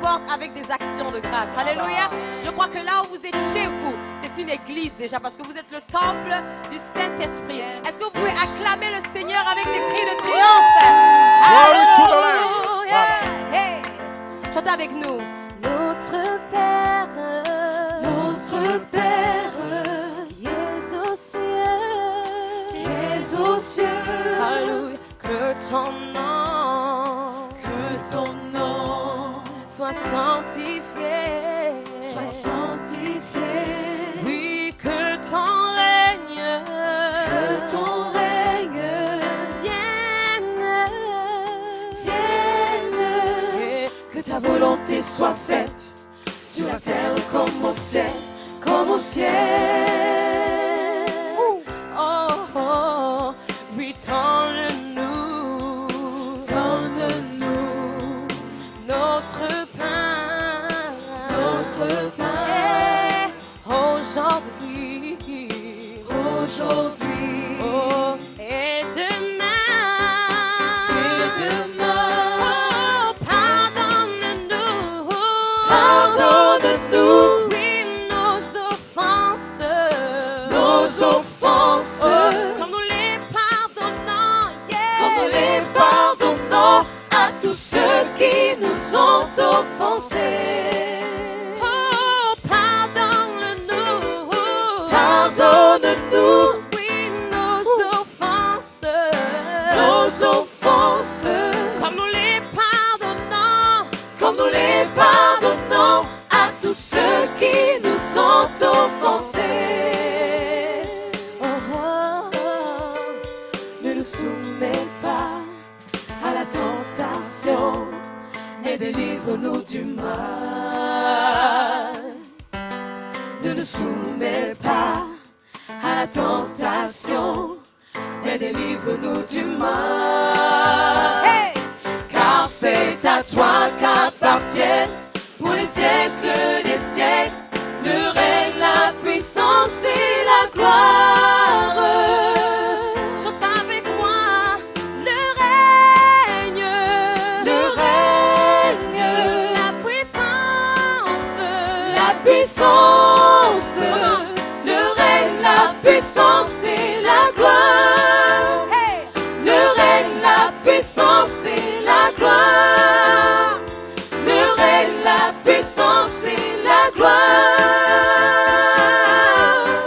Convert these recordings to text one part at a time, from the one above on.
porte avec des actions de grâce. Alléluia. Je crois que là où vous êtes chez vous, c'est une église déjà parce que vous êtes le temple du Saint-Esprit. Est-ce que vous pouvez acclamer le Seigneur avec des cris de triomphe? Glory to the Lamb. Alléluia. Hey. Chantez avec nous. Notre Père, qui es aux cieux, alléluia, que ton nom soit sanctifié, oui, que ton règne vienne, et que ta volonté soit faite sur la terre comme au ciel, Oh, oh, oui, donne-nous notre pain, et aujourd'hui, oh, et demain, oh, pardonne-nous, oui, nos offenses, comme nous les pardonnons, à tous ceux qui nous ont offensés. Oh, pardonne-nous, oui, nos offenses, comme nous les pardonnons, à tous ceux qui nous ont offensés. Oh, oh, oh. Ne nous soumets pas à la tentation, mais délivre-nous du mal. Ne nous soumets pas à la tentation, mais délivre-nous du mal. Hey! Car c'est à toi qu'appartiennent pour les siècles des siècles le règne, la puissance et la gloire. Chante avec moi, le règne, la puissance, le règne, la puissance et la gloire. Hey! Le règne, la puissance et la gloire. Le règne, la puissance et la gloire.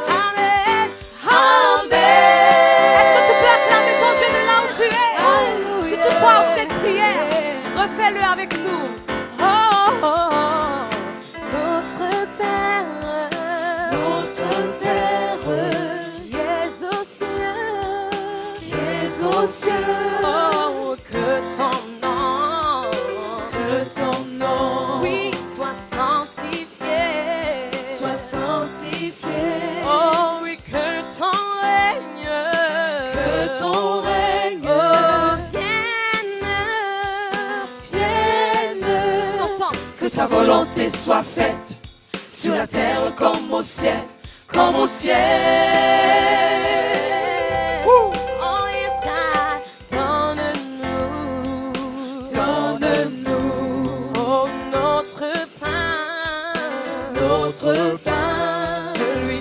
Amen. Amen. Est-ce que tu peux acclamer ton Dieu de là où tu es? Alléluia. Si tu crois en cette prière, refais-le avec nous. Oh, oh, oh. Notre Père, qui es aux cieux, oh, que ton nom, oui, soit sanctifié, oh, oui, que ton règne, oh, vienne, que ta volonté soit faite sur la terre comme au ciel, Oh, yes, God, donne-nous, oh, notre pain, celui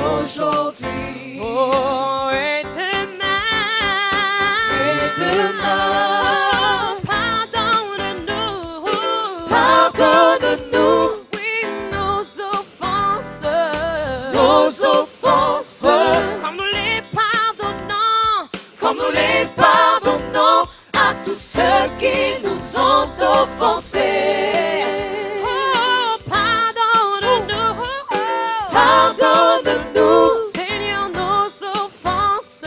d'aujourd'hui, oh, et demain, pardonne-nous, oui, nos offenses, comme nous les pardonnons, à tous ceux qui nous ont offensés. Oh, pardonne-nous, Seigneur, nos offenses,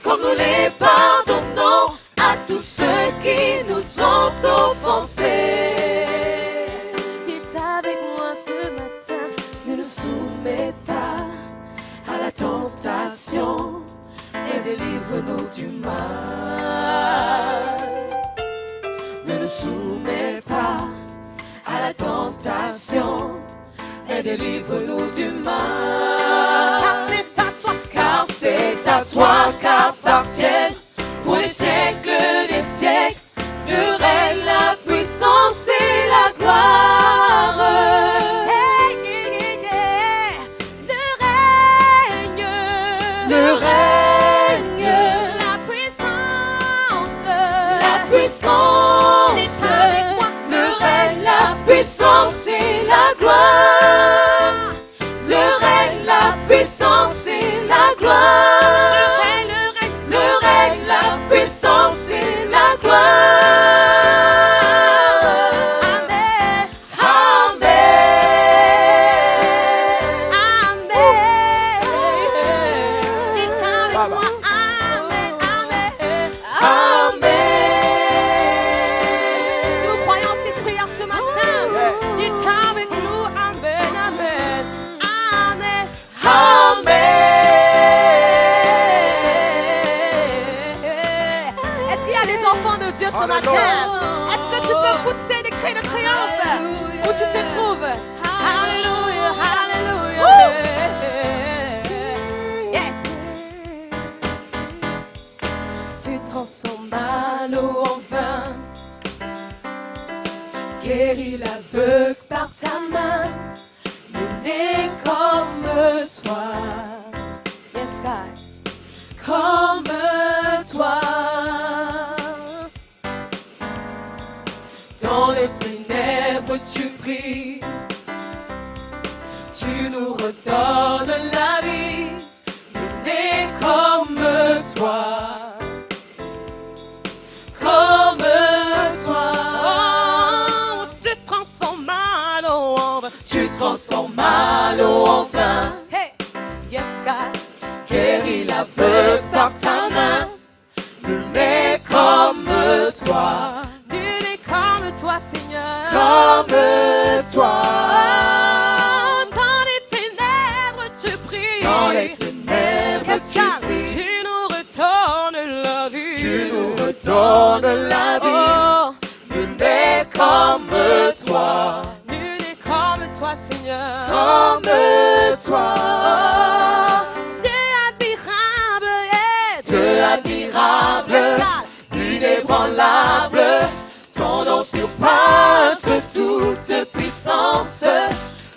comme nous les pardonnons, à tous ceux qui nous ont offensés. Dites avec moi ce matin, ne nous soumets pas à la tentation et délivre-nous du mal. Ne nous soumets pas à la tentation et délivre-nous du mal. Car c'est à toi qu'appartient gloire. Le règne, la puissance et la gloire. Le règne, la puissance et la gloire. Amen. Amen. Amen. Dites avec moi. Amen. Amen. Amen. Si vous croyez en cette prière ce matin, dites avec nous. Amen. Amen. Amen. Amen. Est-ce qu'il y a des enfants de Dieu ce matin? Est-ce que tu peux pousser des cris de triomphe où tu te trouves? Alléluia, alléluia. Yes. Tu transformes mal en vin. Tu guéris l'aveugle par ta main. Le nez comme toi. Yes, God. Comme toi. Dans les ténèbres tu brilles. Tu nous redonnes la vie. Le nez comme toi. Comme toi. Oh, tu transformes mal en vin. Tu transformes mal en vin. Hey, yes, God. Guéris l'aveugle par ta main. Le nez comme toi. Le nez comme toi, Seigneur. Comme toi. Oh, dans les ténèbres tu brilles. Dans les ténèbres yes, tu brilles. Tu nous redonnes la vie. Tu nous redonnes la vie. Oh, le nez comme toi. Le nez comme toi, Seigneur. Comme toi. Oh, Dieu admirable, inébranlable, ton nom surpasse toute puissance,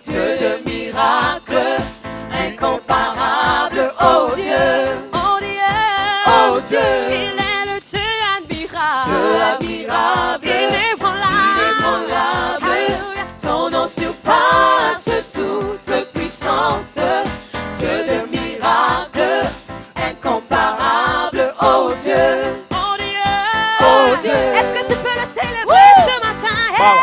Dieu de miracles, incomparable, oh Dieu, oh Dieu, oh Dieu, il est le Dieu admirable, inébranlable, ton nom surpasse toute puissance, Dieu de miracles, incomparable, oh Dieu, oh Dieu, oh Dieu. Est-ce que tu peux le célébrer ce matin? Hey,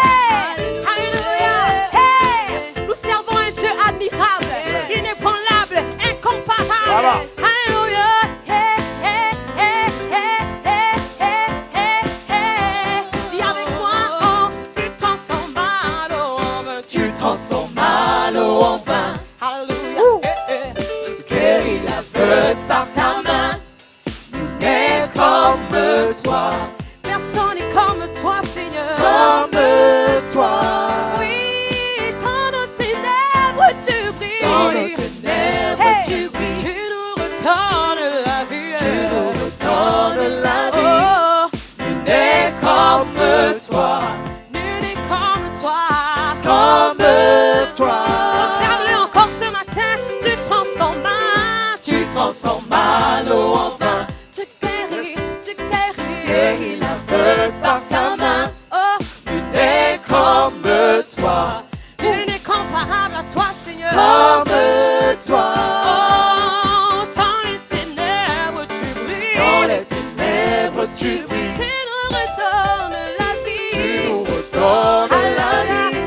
alléluia. Hey, nous servons un Dieu admirable, inébranlable, incomparable. Alléluia. Hey, hey, hey, hey, hey, hey, hey, hey. Dis avec moi, oh, tu transformes mal en vin. Tu transformes mal en vin. Alléluia. Tu guéris l'aveugle par ta main. Comme toi, personne n'est comme toi, Seigneur. Comme toi, oui, dans nos ténèbres tu brilles. Dans nos ténèbres hey, tu brilles. Tu nous redonnes la vie. Tu nous redonnes la vie. Oh, nul n'est comme toi. Nul n'est comme toi. Comme toi. Proclame-le encore ce matin. Tu transformes mal. Tu transformes mal en vin. Guéris l'aveugle par ta main. Oh, nul n'est comme toi. Nul n'est comparable à toi, Seigneur. Comme toi. Oh, dans les ténèbres tu brilles. Dans les ténèbres tu brilles. Tu nous redonnes la vie. Tu nous redonnes la vie.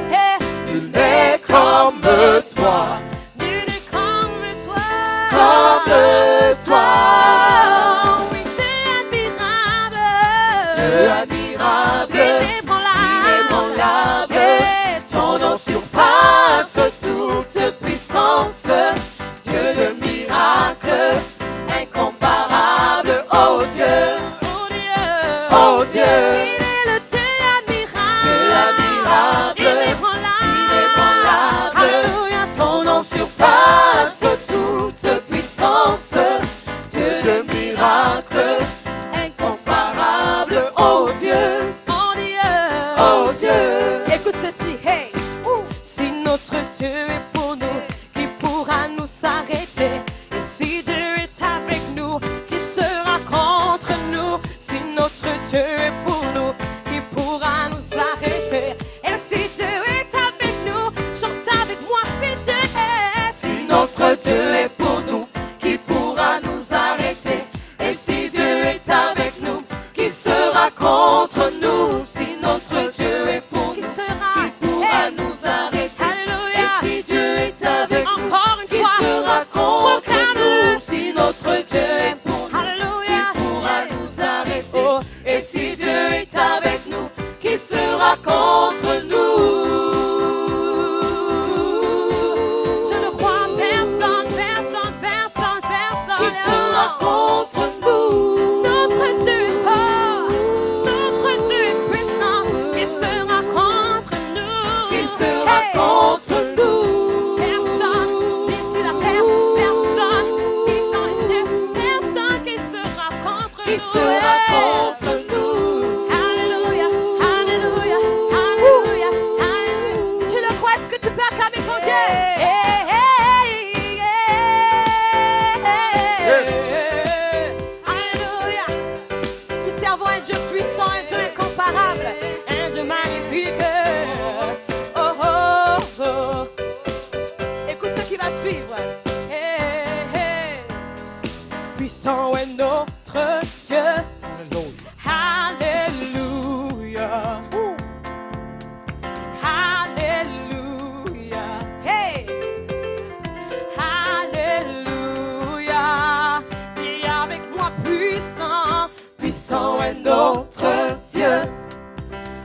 Nul n'est comme toi. Nul n'est comme toi. Comme toi. Admirable, inébranlable, ton nom surpasse toute puissance, Dieu de miracles, incomparable, oh Dieu, oh Dieu, oh Dieu, il est le Dieu admirable, inébranlable, alléluia, ton nom surpasse toute puissance, Dieu de miracles, incomparable, oh Dieu, oh Dieu, oh Dieu. Écoute ceci, hey. Si notre Dieu est pour nous, qui pourra nous arrêter? Et si Dieu est avec nous, qui sera contre nous? Si notre Dieu est pour nous, qui sera contre nous. Alléluia, alléluia, alléluia, alléluia. Si tu le crois, est-ce que tu peux acclamer ton Dieu? Alléluia. Nous servons un Dieu puissant, un Dieu incomparable, un Dieu magnifique. Oh, oh, oh. Écoute ce qui va suivre. Puissant est notre Dieu. Alléluia. Alléluia. Hey. Alléluia. Dis avec moi puissant. Puissant est notre Dieu.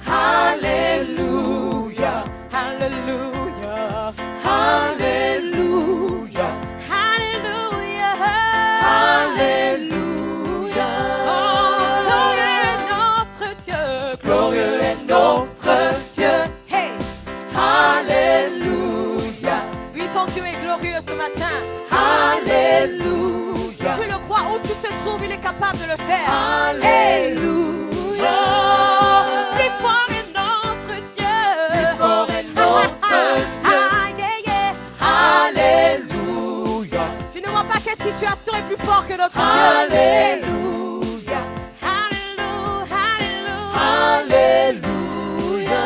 Alléluia. Alléluia. Alléluia. Alléluia. Alléluia. Oh, glorieux est notre Dieu. Glorieux est notre Dieu. Hey. Alléluia. Oui, ton Dieu est glorieux ce matin. Alléluia. Tu le crois où tu te trouves, il est capable de le faire. Alléluia. Plus fort est notre Dieu. Plus fort est notre Dieu. Alléluia. Tu ne vois pas quelle situation est plus forte que notre Dieu. Alléluia. Alléluia. Alléluia.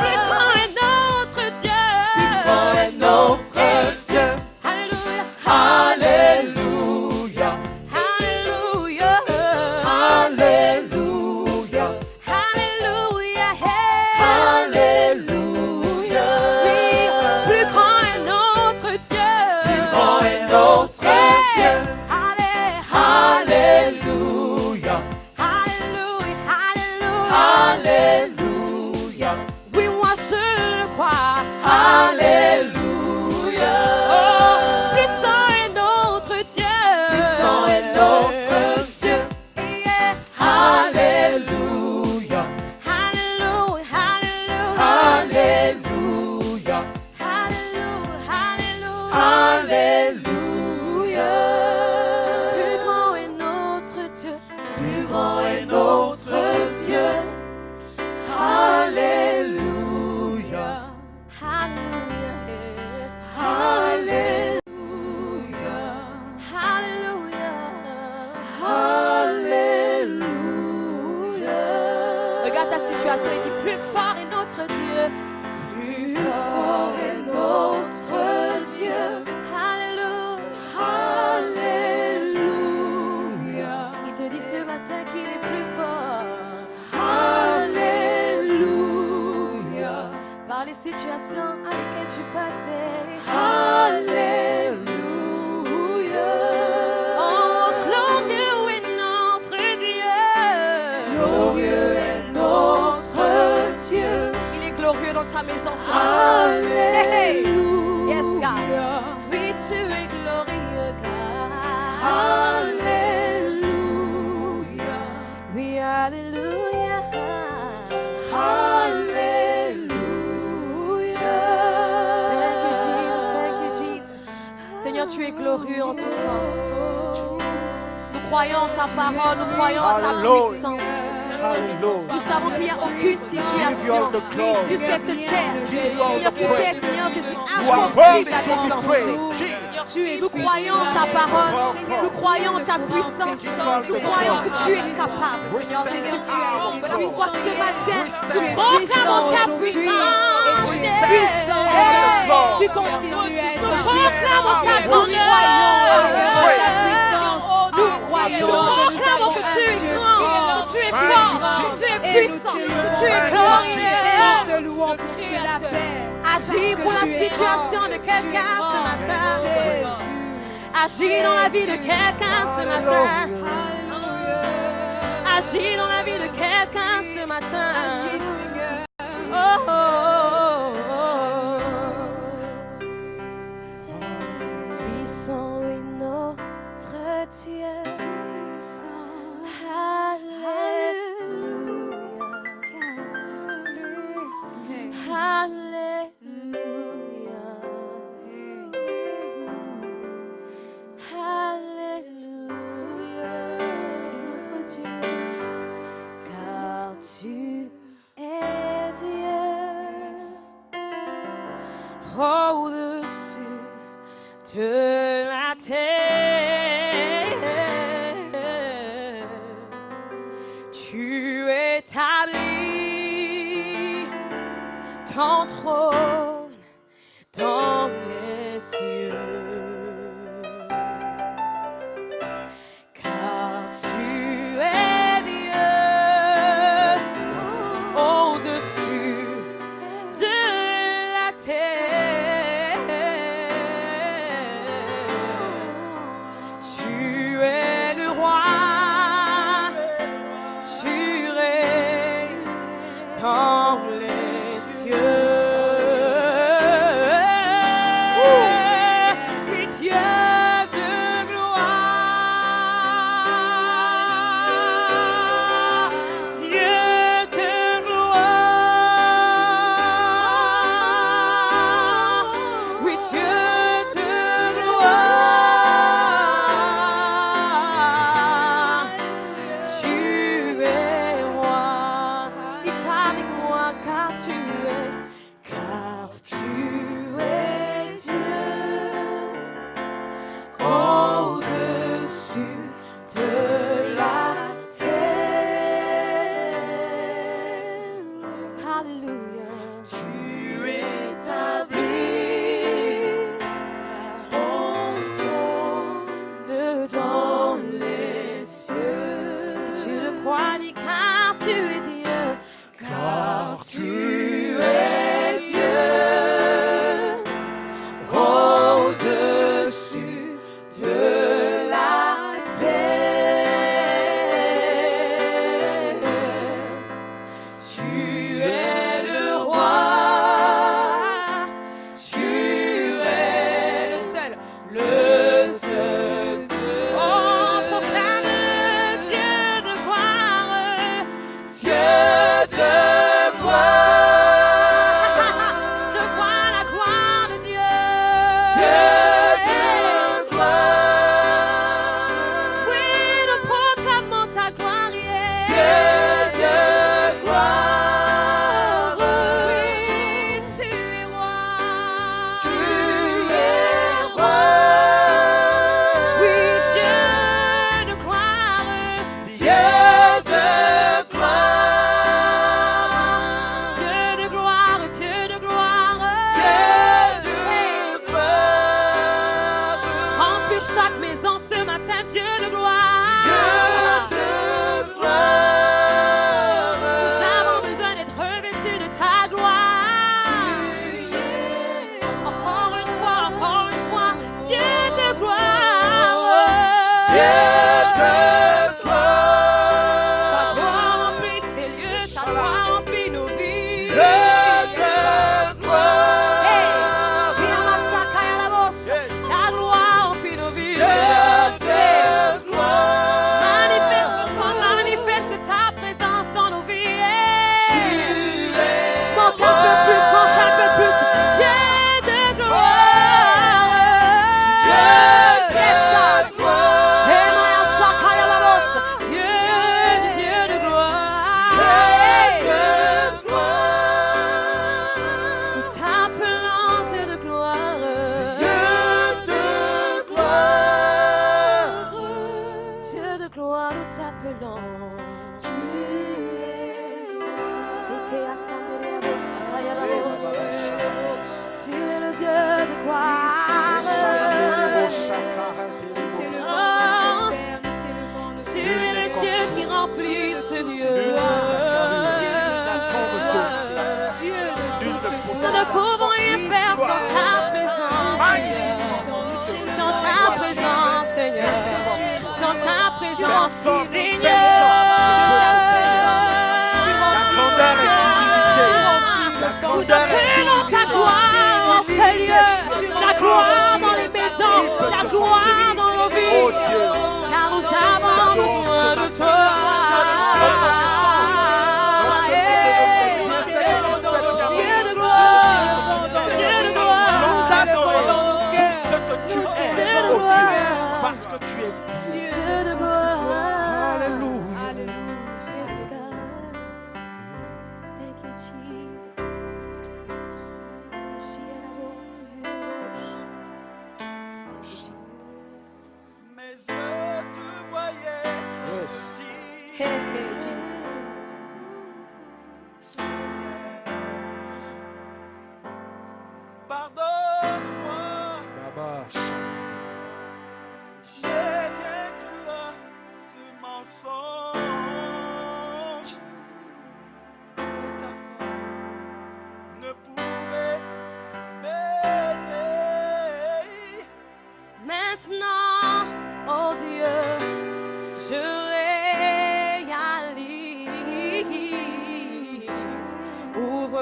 Plus grand est notre Dieu. Puissant est notre Dieu. Alléluia. Alléluia. Alléluia. Alléluia. Alléluia. Alléluia. Oui, plus grand est notre Dieu. Plus grand est notre Dieu. Alléluia. Alléluia. Alléluia. Oui, moi je le crois. Alléluia. Oh, puissant est notre Dieu. Puissant est notre Dieu. Yeah. Alléluia. Alléluia. Alléluia. Alléluia. Alléluia. Plus grand est notre Dieu. Plus grand est notre Dieu. Alléluia. Alléluia. Alléluia. Alléluia. Regarde ta situation et dis plus fort est notre Dieu. Plus fort est notre Dieu. Alléluia. Alléluia. Il te dit ce matin qu'il est plus fort. Alléluia. Par les situations à lesquelles tu passais. Alléluia. Oh, glorieux est notre Dieu. Glorieux est notre Dieu. Il est glorieux dans ta maison ce matin. Alléluia. Yes, God. Oui, tu es glorieux, God. Alléluia. Oui, alléluia. Alléluia. Thank you, Jesus. Thank you, Jesus. Seigneur, tu es glorieux en tout temps. Nous croyons en ta parole, nous croyons en ta puissance. Nous savons qu'il n'y a aucune situation sur cette terre, Seigneur, qui t'est, Seigneur Jésus, impossible à déclencher. Nous croyons en ta parole, nous croyons en ta puissance, nous croyons que tu es capable, Seigneur Jésus. Voilà pourquoi ce matin, nous proclamons ta puissance. Tu continues à être Nous proclamons ta grandeur. Nous proclamons que tu es grand, que tu es fort, que tu es puissant, que tu es glorieux. Agis pour la situation de quelqu'un ce matin. Agis dans la vie de quelqu'un ce matin. Agis dans la vie de quelqu'un ce matin. Agis, Seigneur. Oh, oh, oh, oh. Puissant est notre Dieu. Alléluia. Alléluia. Alléluia. Tu établis ton trône dans les cieux, car tu es Dieu au-dessus de la terre. Tu es le roi, tu règnes dans les cieux. Et Dieu de gloire, Dieu de gloire, oui Dieu de gloire, tu es roi. Dites avec moi car tu es Dieu au-dessus de la terre. Alléluia. Tu établis ton trône dans les cieux. Si tu le crois, dis car tu es Dieu, car tu es Dieu au-dessus de la terre. Tu es le roi, tu es le seul Dieu. Oh, proclame le Dieu de gloire, Dieu de gloire. Je vois la gloire de Dieu. Dieu de gloire. Oui, nous proclamons ta gloire. Dieu de gloire. Oui, tu es roi. Tu es roi. Oui, Dieu de gloire. Dieu de gloire. Dieu de gloire, Dieu de gloire. Dieu de gloire. Remplis chaque maison ce matin, Dieu de gloire. Dieu de gloire. Nous avons besoin d'être revêtus de ta gloire. Encore une fois, Dieu de gloire. Dieu de gloire. Ta gloire remplit ces lieux, ta gloire remplit nos vies. Dieu de gloire. Hey, ta gloire remplit nos vies. Dieu de gloire. Manifeste-toi, manifeste ta présence dans nos vies. Monte un peu plus, monte un peu plus. Dieu de gloire. Dieu de gloire. Dieu de gloire. Nous t'appelons Dieu de gloire. Dieu de gloire, nous t'appelons. Tu es le Dieu de gloire. Tu es le Dieu qui remplit ce lieu. Nous ne pouvons rien faire sans ta présence. Sans ta présence, Seigneur. Sans ta présence, Seigneur. Nous appelons ta gloire en ce lieu, ta gloire dans les maisons, ta gloire dans nos vies, car nous avons besoin de toi. Dieu de gloire, Dieu de gloire, Dieu de gloire, parce que tu es Dieu. Dieu de gloire. Alléluia. Yes, God. Thank you, Jesus. Cachis la voix. Thank you, Jesus. Mes yeux te voyaient Hey, hey, Jesus.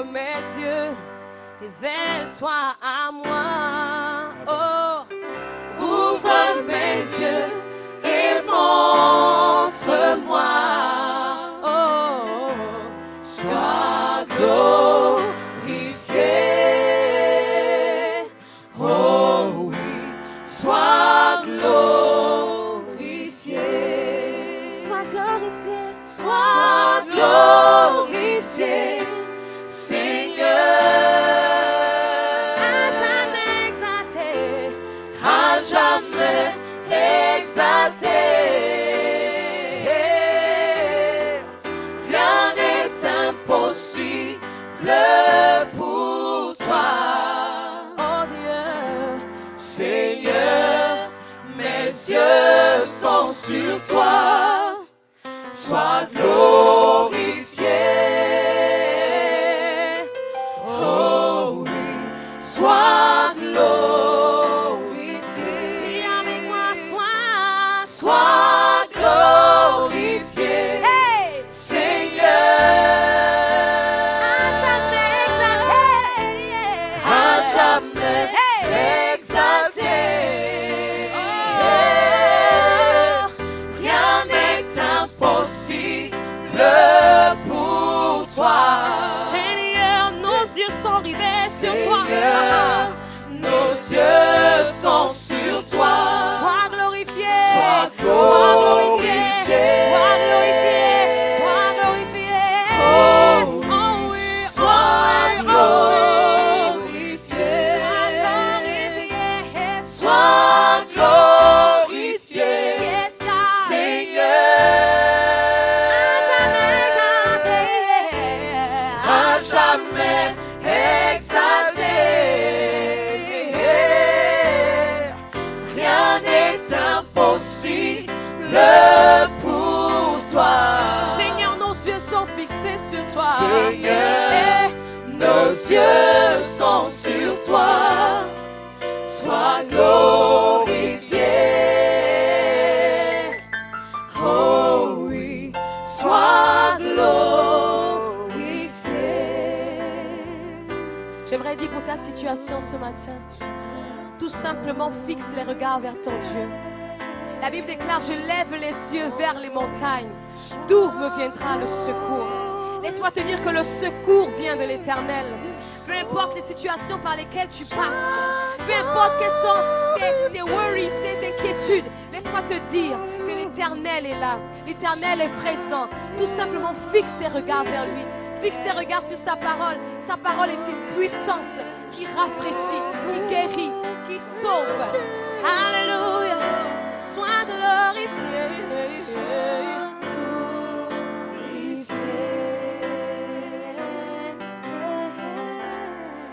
Ouvre mes yeux, révèle-toi à moi. Oh, ouvre mes yeux et montre-moi. Oh, sois glorifié. Oh oui, sois glorifié. Sois glorifié, sois glorifié, Seigneur. À jamais exalté, à jamais exalté. Rien n'est impossible pour toi. Oh Dieu, Seigneur, mes yeux sont sur toi. Sois glorifié. Oh oui, sois glorifié. Dis avec moi, sois glorifié. Hey! Seigneur, à jamais exalté. À jamais exalté. Rien n'est impossible pour toi. Seigneur, nos yeux sont rivés sur toi. Nos yeux sont sur toi. Sois glorifié. Sois glorifié. Sois glorifié. Sois glorifié. Oh oui. Sois glorifié. Sois glorifié. Yes, God. Seigneur. À jamais exalté. Rien n'est impossible pour toi. Seigneur, nos yeux sont fixés sur toi. Seigneur, nos yeux sont sur toi. Sois glorifié. Oh oui, sois glorifié. J'aimerais dire pour ta situation ce matin, tout simplement fixe les regards vers ton Dieu. La Bible déclare, je lève les yeux vers les montagnes. D'où me viendra le secours? Laisse-moi te dire que le secours vient de l'Éternel. Peu importe les situations par lesquelles tu passes, peu importe quelles sont tes worries, tes inquiétudes, laisse-moi te dire que l'Éternel est là. L'Éternel est présent. Tout simplement fixe tes regards vers lui. Fixe tes regards sur sa parole. Sa parole est une puissance qui rafraîchit, qui guérit, qui sauve. Alléluia. Sois glorifié.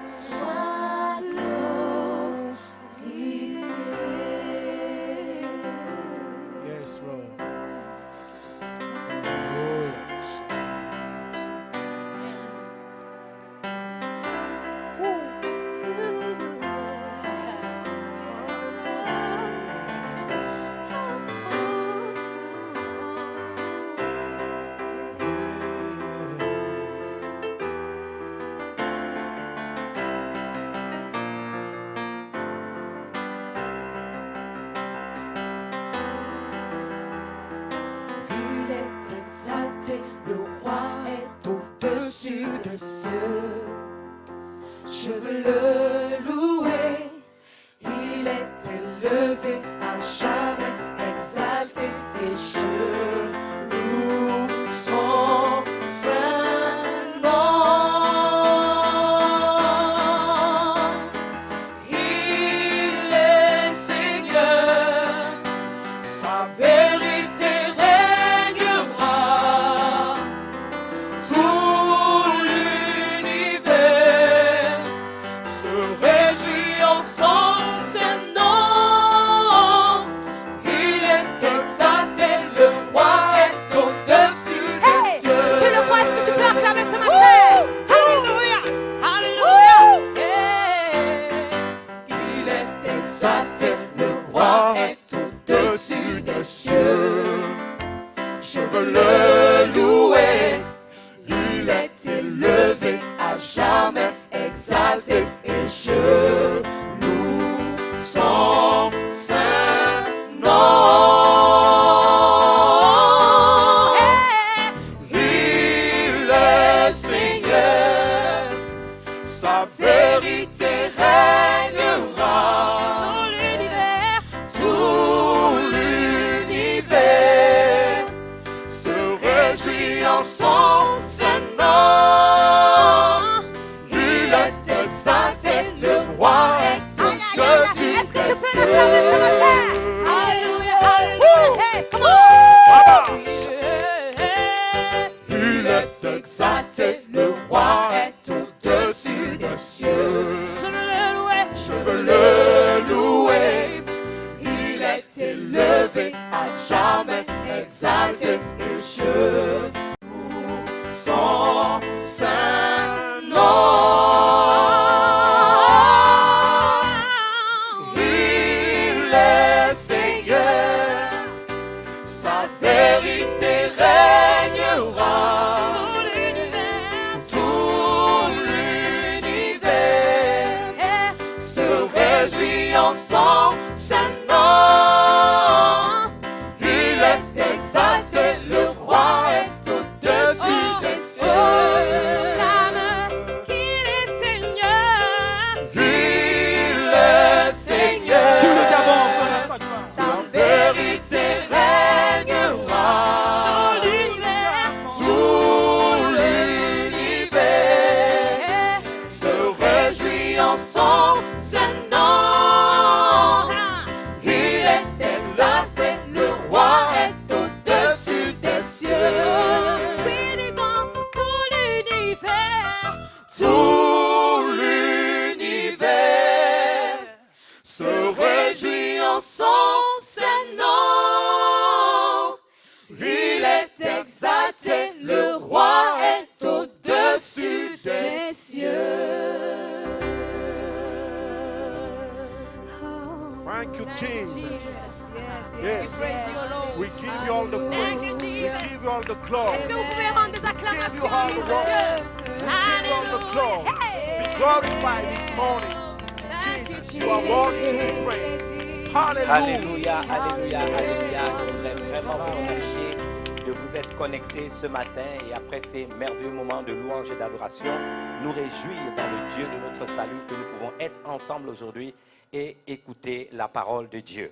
Sois glorifié. Yes, Lord. Il est exalté, le roi est au-dessus de ceux. Je veux le louer. Il est élevé, à jamais exalté, et je loue son saint nom. Il est Seigneur, sa vérité régnera. Tout l'univers se réjouit en son saint nom. Il est exalté, le roi est au-dessus des cieux. Tu le crois, est-ce que tu peux acclamer ce matin? Alléluia! Alléluia! Il est exalté, le roi est au-dessus des cieux. Je veux le louer. Il est élevé, à jamais réjouit en son saint nom. Il est exalté, le roi est au-dessus. Est-ce que tu des peux cieux. l'acclamer ce matin? Alléluia, alléluia. Hey, come on. Il est exalté, le roi est au-dessus des cieux. Je veux le louer. Il est élevé à jamais, exalté, et je loue son saint nom. Il est Seigneur, sa vérité régnera. Tout l'univers se réjouit en son saint nom. Il est exalté, le roi est au-dessus des cieux. Qu'il est Seigneur. Il est Seigneur. Tout le Gabon fera sa gloire. Sa vérité régnera. Tout l'univers se réjouit en son saint nom. Il est exalté, le roi est au-dessus des cieux. Oui, disons tout l'univers. Tout l'univers se réjouit en son saint nom. Il est exalté, le roi est au-dessus des cieux. Thank you, Jesus. Yes, Yes. we praise you, Lord. We give you all the Thank you, praise. We Jesus. give you all the glory. Est-ce que vous pouvez rendre des Give you acclamations all à the Dieu? worship. We give you all the glory. Be glorified this morning. Jesus, you are worthy to be praised. Hallelujah. Alléluia, alléluia, alléluia. Je voudrais vraiment vous remercier de vous être connectés ce matin et après ces merveilleux moments de louange et d'adoration, nous réjouir dans le Dieu de notre salut que nous pouvons être ensemble aujourd'hui et écouter la parole de Dieu.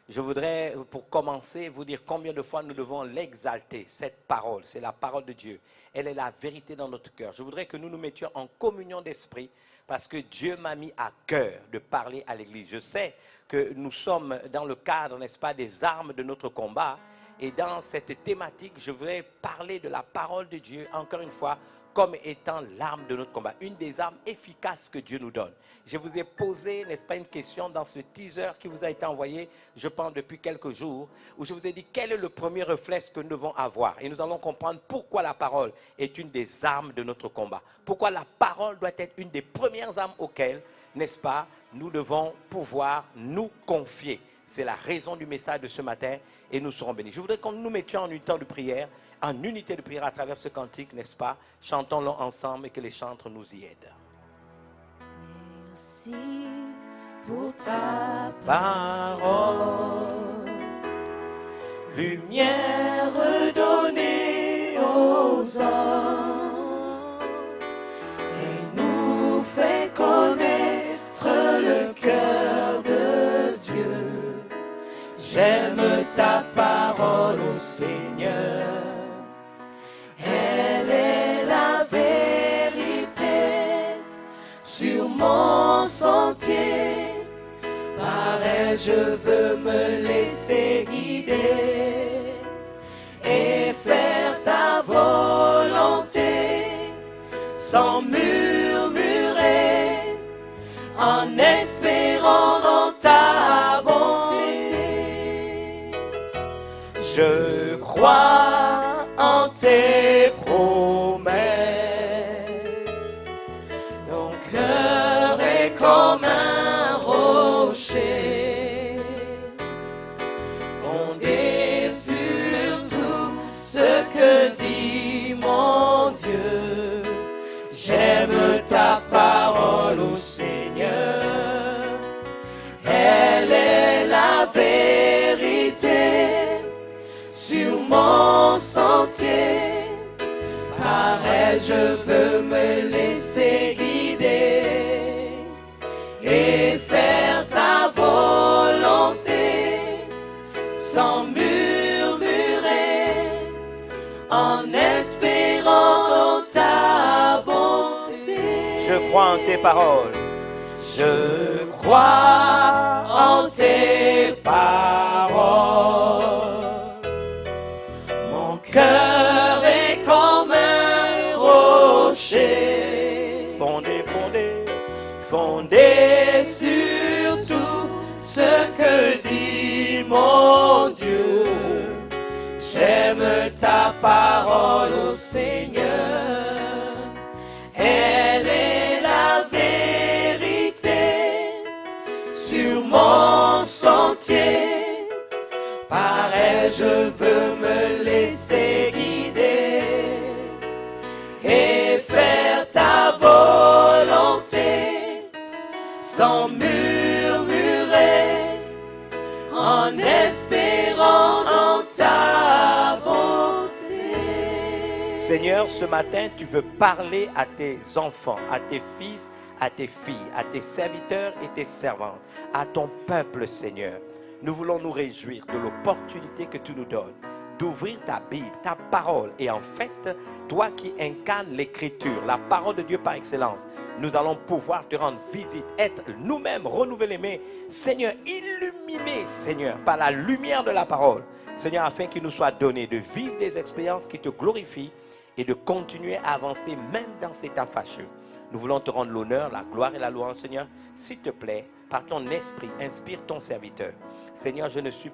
Je voudrais, pour commencer, vous dire combien de fois nous devons l'exalter, cette parole. C'est la parole de Dieu. Elle est la vérité dans notre cœur. Je voudrais que nous nous mettions en communion d'esprit parce que Dieu m'a mis à cœur de parler à l'Église. Je sais que nous sommes dans le cadre, n'est-ce pas, des armes de notre combat. Et dans cette thématique, je voudrais parler de la parole de Dieu, encore une fois, comme étant l'arme de notre combat, une des armes efficaces que Dieu nous donne. Je vous ai posé, n'est-ce pas, une question dans ce teaser qui vous a été envoyé, je pense, depuis quelques jours, où je vous ai dit quel est le premier réflexe que nous devons avoir. Et nous allons comprendre pourquoi la parole est une des armes de notre combat. Pourquoi la parole doit être une des premières armes auxquelles, n'est-ce pas, nous devons pouvoir nous confier. C'est la raison du message de ce matin et nous serons bénis. Je voudrais que nous nous mettions en unité de prière, à travers ce cantique, n'est-ce pas? Chantons-le ensemble et que les chantres nous y aident. Merci pour ta parole, lumière donnée aux hommes, et nous fait connaître le cœur de Dieu. J'aime ta parole, ô Seigneur. Elle est la vérité sur mon sentier. Par elle je veux me laisser guider et faire ta volonté sans murmurer, en espérant dans ta bonté. Je crois en tes promesses. Mon cœur est comme un rocher, fondé sur tout ce que dit mon Dieu. J'aime ta parole, ô Seigneur. Elle est la vérité sur mon sentier. Par elle je veux me laisser guider et faire ta volonté sans murmurer, en espérant dans ta bonté. Je crois en tes paroles. Je crois en tes paroles. Mon cœur est comme un rocher, Fondé, fondé, fondé sur tout ce que dit mon Dieu. J'aime ta parole, ô Seigneur. Elle est la vérité sur mon sentier. Par elle, je veux me laisser guider et faire ta volonté sans murmurer, en espérant dans ta bonté. Seigneur, ce matin, tu veux parler à tes enfants, à tes fils, à tes filles, à tes serviteurs et tes servantes, à ton peuple, Seigneur. Nous voulons nous réjouir de l'opportunité que tu nous donnes d'ouvrir ta Bible, ta parole. Et en fait, toi qui incarnes l'écriture, la parole de Dieu par excellence, nous allons pouvoir te rendre visite, être nous-mêmes renouvelés, mais Seigneur, illuminés, Seigneur, par la lumière de la parole. Seigneur, afin qu'il nous soit donné de vivre des expériences qui te glorifient et de continuer à avancer même dans ces temps fâcheux. Nous voulons te rendre l'honneur, la gloire et la louange, Seigneur. S'il te plaît, par ton esprit, inspire ton serviteur. Seigneur, je ne suis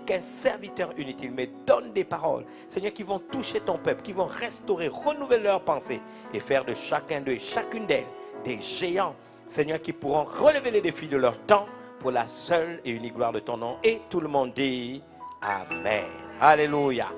qu'un serviteur inutile, mais donne des paroles, Seigneur, qui vont toucher ton peuple, qui vont restaurer, renouveler leurs pensées et faire de chacun d'eux, chacune d'elles, des géants, Seigneur, qui pourront relever les défis de leur temps pour la seule et unique gloire de ton nom. Et tout le monde dit Amen. Alléluia.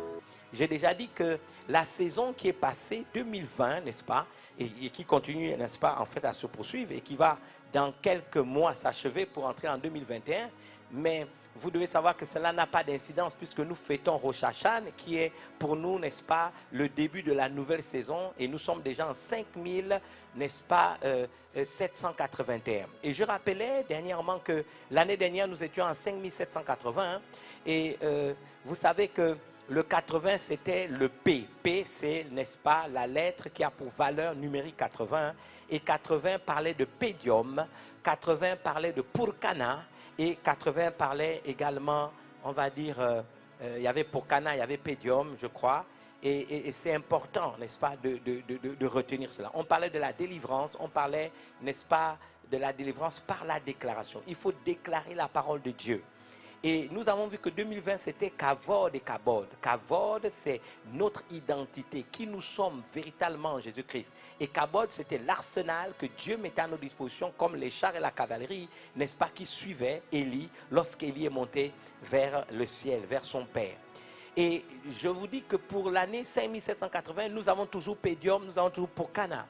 J'ai déjà dit que la saison qui est passée, 2020, n'est-ce pas, et qui continue, n'est-ce pas, en fait, à se poursuivre et qui va dans quelques mois s'achever pour entrer en 2021, mais vous devez savoir que cela n'a pas d'incidence puisque nous fêtons Rosh Hashanah qui est pour nous, n'est-ce pas, le début de la nouvelle saison et nous sommes déjà en 5000, n'est-ce pas, 781. Et je rappelais dernièrement que l'année dernière nous étions en 5780 et vous savez que le 80 c'était le P. P c'est, n'est-ce pas, la lettre qui a pour valeur numérique 80 et 80 parlait de pédium, 80 parlait de Purkana. Et 80 parlait également, on va dire, il y avait Purkana, il y avait Pédium, je crois. Et c'est important, n'est-ce pas, de retenir cela. On parlait de la délivrance, on parlait, n'est-ce pas, de la délivrance par la déclaration. Il faut déclarer la parole de Dieu. Et nous avons vu que 2020, c'était Kavod et Kabod. Kavod, c'est notre identité, qui nous sommes véritablement en Jésus-Christ. Et Kabod, c'était l'arsenal que Dieu mettait à nos dispositions, comme les chars et la cavalerie, n'est-ce pas, qui suivaient Élie lorsqu'Élie est monté vers le ciel, vers son Père. Et je vous dis que pour l'année 5780, nous avons toujours Pédium, nous avons toujours Purkana.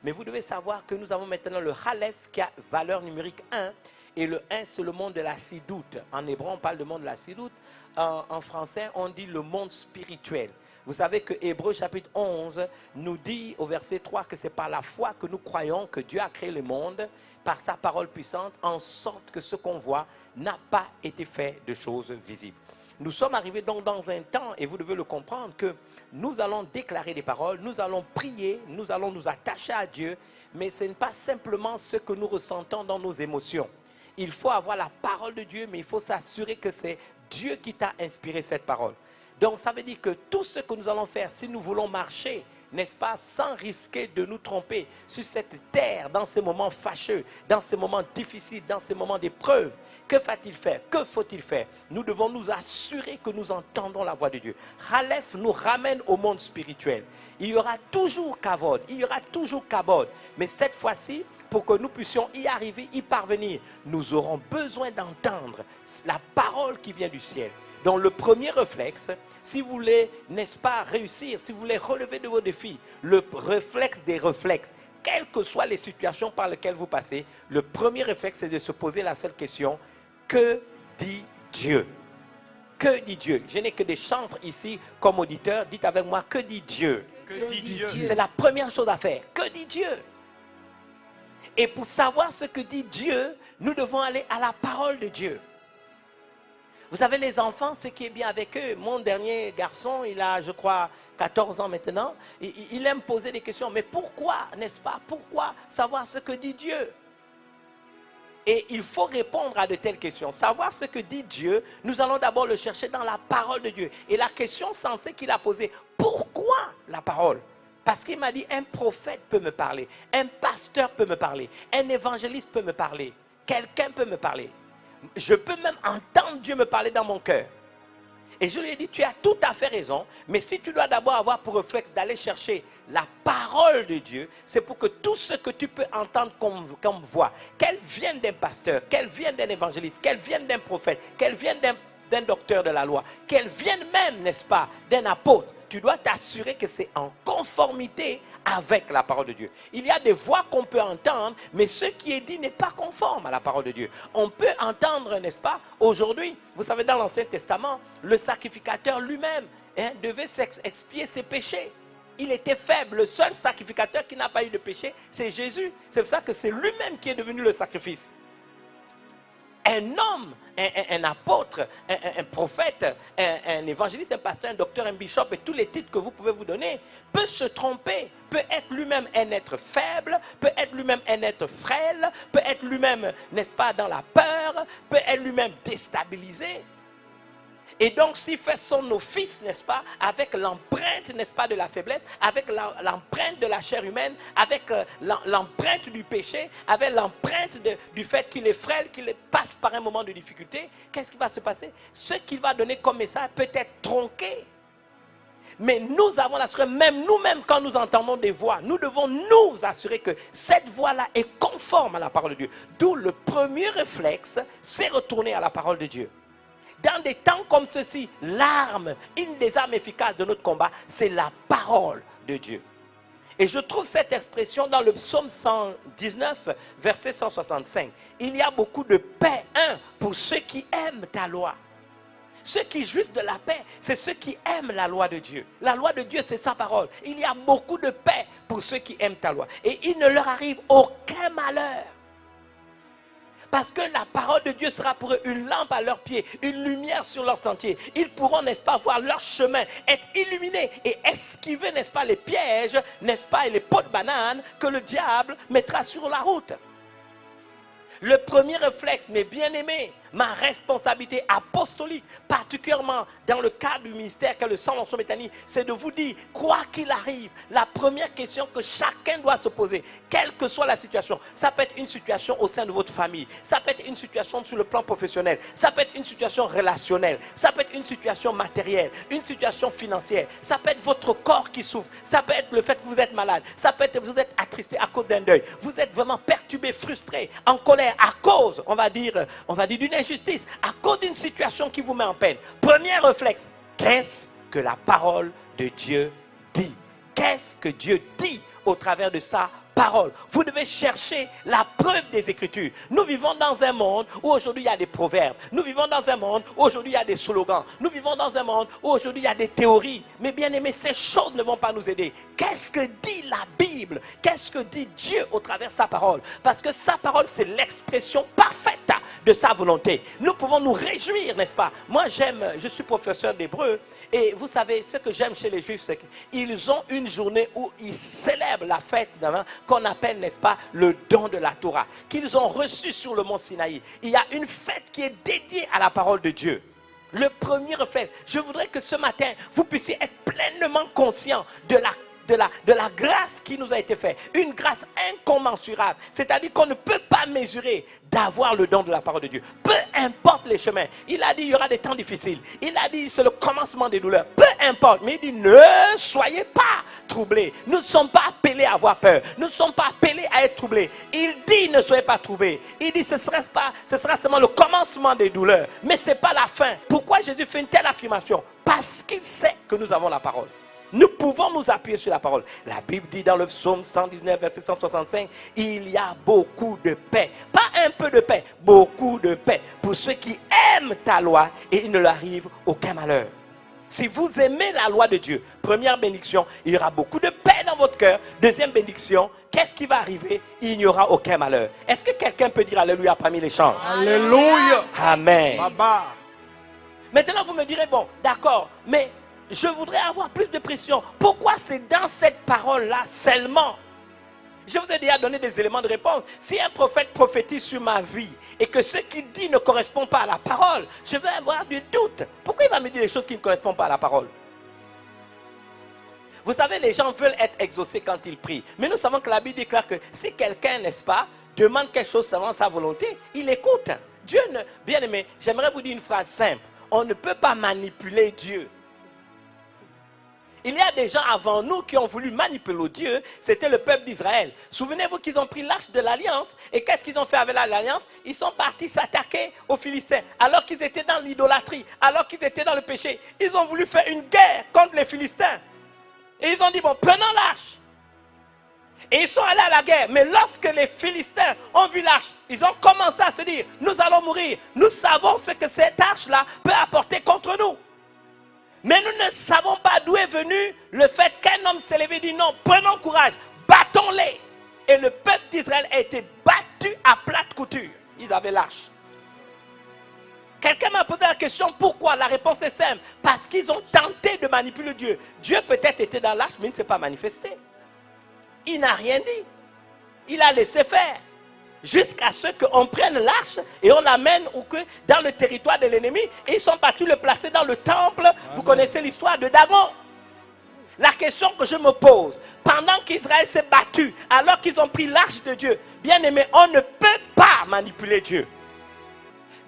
Mais vous devez savoir que nous avons maintenant le Aleph qui a valeur numérique 1. Et le 1, c'est le monde de la Sidoute. En hébreu, on parle du monde de la Sidoute. En français, on dit le monde spirituel. Vous savez que Hébreux chapitre 11 nous dit au verset 3 que c'est par la foi que nous croyons que Dieu a créé le monde par sa parole puissante, en sorte que ce qu'on voit n'a pas été fait de choses visibles. Nous sommes arrivés donc dans un temps, et vous devez le comprendre, que nous allons déclarer des paroles, nous allons prier, nous allons nous attacher à Dieu, mais ce n'est pas simplement ce que nous ressentons dans nos émotions. Il faut avoir la parole de Dieu, mais il faut s'assurer que c'est Dieu qui t'a inspiré cette parole. Donc ça veut dire que tout ce que nous allons faire, si nous voulons marcher, n'est-ce pas, sans risquer de nous tromper sur cette terre, dans ces moments fâcheux, dans ces moments difficiles, dans ces moments d'épreuve, que va-t-il faire? Que faut-il faire? Nous devons nous assurer que nous entendons la voix de Dieu. Aleph nous ramène au monde spirituel. Il y aura toujours Kavod, il y aura toujours Kabod, mais cette fois-ci, pour que nous puissions y arriver, y parvenir, nous aurons besoin d'entendre la parole qui vient du ciel. Donc le premier réflexe, si vous voulez, n'est-ce pas, réussir, si vous voulez relever de vos défis, le réflexe des réflexes, quelles que soient les situations par lesquelles vous passez, le premier réflexe, c'est de se poser la seule question, que dit Dieu? Que dit Dieu? Je n'ai que des chantres ici comme auditeurs, dites avec moi, que dit Dieu? Que dit Dieu? C'est la première chose à faire, que dit Dieu? Et pour savoir ce que dit Dieu, nous devons aller à la parole de Dieu. Vous savez, les enfants, ce qui est bien avec eux, mon dernier garçon, il a, je crois, 14 ans maintenant, il aime poser des questions. Mais pourquoi, n'est-ce pas? Pourquoi savoir ce que dit Dieu? Et il faut répondre à de telles questions. Savoir ce que dit Dieu, nous allons d'abord le chercher dans la parole de Dieu. Et la question sensée qu'il a posée, pourquoi la parole? Parce qu'il m'a dit, un prophète peut me parler, un pasteur peut me parler, un évangéliste peut me parler, quelqu'un peut me parler. Je peux même entendre Dieu me parler dans mon cœur. Et je lui ai dit, tu as tout à fait raison, mais si tu dois d'abord avoir pour réflexe d'aller chercher la parole de Dieu, c'est pour que tout ce que tu peux entendre comme voix, qu'elle vienne d'un pasteur, qu'elle vienne d'un évangéliste, qu'elle vienne d'un prophète, qu'elle vienne d'un docteur de la loi, qu'elle vienne même, n'est-ce pas, d'un apôtre, tu dois t'assurer que c'est en conformité avec la parole de Dieu. Il y a des voix qu'on peut entendre, mais ce qui est dit n'est pas conforme à la parole de Dieu. On peut entendre, n'est-ce pas, aujourd'hui, vous savez, dans l'Ancien Testament, le sacrificateur lui-même devait expier ses péchés. Il était faible. Le seul sacrificateur qui n'a pas eu de péché, c'est Jésus. C'est pour ça que c'est lui-même qui est devenu le sacrifice. Un homme, un apôtre, un prophète, un évangéliste, un pasteur, un docteur, un bishop et tous les titres que vous pouvez vous donner, peut se tromper, peut être lui-même un être faible, peut être lui-même un être frêle, peut être lui-même, n'est-ce pas, dans la peur, peut être lui-même déstabilisé. Et donc, s'il fait son office, n'est-ce pas, avec l'empreinte, n'est-ce pas, de la faiblesse, avec l'empreinte de la chair humaine, avec l'empreinte du péché, avec l'empreinte du fait qu'il est frêle, qu'il passe par un moment de difficulté, qu'est-ce qui va se passer? Ce qu'il va donner comme message peut être tronqué. Mais nous avons l'assurance, même nous-mêmes, quand nous entendons des voix, nous devons nous assurer que cette voix-là est conforme à la parole de Dieu. D'où le premier réflexe, c'est retourner à la parole de Dieu. Dans des temps comme ceci, l'arme, une des armes efficaces de notre combat, c'est la parole de Dieu. Et je trouve cette expression dans le psaume 119, verset 165. Il y a beaucoup de paix, pour ceux qui aiment ta loi. Ceux qui jouissent de la paix, c'est ceux qui aiment la loi de Dieu. La loi de Dieu, c'est sa parole. Il y a beaucoup de paix pour ceux qui aiment ta loi. Et il ne leur arrive aucun malheur. Parce que la parole de Dieu sera pour eux une lampe à leurs pieds, une lumière sur leur sentier. Ils pourront, n'est-ce pas, voir leur chemin, être illuminés et esquiver, n'est-ce pas, les pièges, n'est-ce pas, et les pots de banane que le diable mettra sur la route. Le premier réflexe, mes bien-aimés, ma responsabilité apostolique, particulièrement dans le cadre du ministère qu'est le sang dans son métanie, c'est de vous dire, quoi qu'il arrive, la première question que chacun doit se poser, quelle que soit la situation, ça peut être une situation au sein de votre famille, ça peut être une situation sur le plan professionnel, ça peut être une situation relationnelle, ça peut être une situation matérielle, une situation financière, ça peut être votre corps qui souffre, ça peut être le fait que vous êtes malade, ça peut être que vous êtes attristé à cause d'un deuil, vous êtes vraiment perturbé, frustré, en colère à cause, on va dire d'une injustice, à cause d'une situation qui vous met en peine. Premier réflexe, qu'est-ce que la parole de Dieu dit? Qu'est-ce que Dieu dit au travers de sa parole? Vous devez chercher la preuve des Écritures. Nous vivons dans un monde où aujourd'hui il y a des proverbes. Nous vivons dans un monde où aujourd'hui il y a des slogans. Nous vivons dans un monde où aujourd'hui il y a des théories. Mais bien aimés, ces choses ne vont pas nous aider. Qu'est-ce que dit la Bible? Qu'est-ce que dit Dieu au travers de sa parole? Parce que sa parole, c'est l'expression parfaite de sa volonté. Nous pouvons nous réjouir, n'est-ce pas? Moi, je suis professeur d'hébreu. Et vous savez, ce que j'aime chez les Juifs, c'est qu'ils ont une journée où ils célèbrent la fête qu'on appelle, n'est-ce pas, le don de la Torah, qu'ils ont reçu sur le mont Sinaï. Il y a une fête qui est dédiée à la parole de Dieu. Le premier réflexe, je voudrais que ce matin, vous puissiez être pleinement conscient de la grâce qui nous a été faite. Une grâce incommensurable. C'est-à-dire qu'on ne peut pas mesurer d'avoir le don de la parole de Dieu. Peu importe les chemins. Il a dit il y aura des temps difficiles. Il a dit c'est le commencement des douleurs. Peu importe. Mais il dit ne soyez pas troublés. Nous ne sommes pas appelés à avoir peur. Nous ne sommes pas appelés à être troublés. Il dit ne soyez pas troublés. Il dit ce sera seulement le commencement des douleurs. Mais ce n'est pas la fin. Pourquoi Jésus fait une telle affirmation? Parce qu'il sait que nous avons la parole. Nous pouvons nous appuyer sur la parole. La Bible dit dans le psaume 119, verset 165, il y a beaucoup de paix. Pas un peu de paix, beaucoup de paix pour ceux qui aiment ta loi et il ne leur arrive aucun malheur. Si vous aimez la loi de Dieu, première bénédiction, il y aura beaucoup de paix dans votre cœur. Deuxième bénédiction, qu'est-ce qui va arriver? Il n'y aura aucun malheur. Est-ce que quelqu'un peut dire Alléluia parmi les chants? Alléluia. Amen. Baba. Maintenant, vous me direz, bon, d'accord, mais je voudrais avoir plus de précision. Pourquoi c'est dans cette parole-là seulement? Je vous ai déjà donné des éléments de réponse. Si un prophète prophétise sur ma vie et que ce qu'il dit ne correspond pas à la parole, je vais avoir du doute. Pourquoi il va me dire des choses qui ne correspondent pas à la parole? Vous savez, les gens veulent être exaucés quand ils prient. Mais nous savons que la Bible déclare que si quelqu'un, n'est-ce pas, demande quelque chose selon sa volonté, il écoute. Dieu ne... Bien aimé, j'aimerais vous dire une phrase simple. On ne peut pas manipuler Dieu. Il y a des gens avant nous qui ont voulu manipuler Dieu. C'était le peuple d'Israël. Souvenez-vous qu'ils ont pris l'arche de l'alliance. Et qu'est-ce qu'ils ont fait avec l'alliance? Ils sont partis s'attaquer aux Philistins. Alors qu'ils étaient dans l'idolâtrie. Alors qu'ils étaient dans le péché. Ils ont voulu faire une guerre contre les Philistins. Et ils ont dit, bon, prenons l'arche. Et ils sont allés à la guerre. Mais lorsque les Philistins ont vu l'arche, ils ont commencé à se dire, nous allons mourir. Nous savons ce que cette arche-là peut apporter contre nous. Mais nous ne savons pas d'où est venu le fait qu'un homme s'est levé et dit non, prenons courage, battons-les. Et le peuple d'Israël a été battu à plate couture. Ils avaient l'arche. Quelqu'un m'a posé la question, pourquoi? La réponse est simple. Parce qu'ils ont tenté de manipuler Dieu. Dieu peut-être était dans l'arche, mais il ne s'est pas manifesté. Il n'a rien dit. Il a laissé faire. Jusqu'à ce qu'on prenne l'arche et on l'amène dans le territoire de l'ennemi. Et ils sont partis le placer dans le temple. Amen. Vous connaissez l'histoire de Dagon. La question que je me pose, pendant qu'Israël s'est battu, alors qu'ils ont pris l'arche de Dieu, bien aimé, on ne peut pas manipuler Dieu.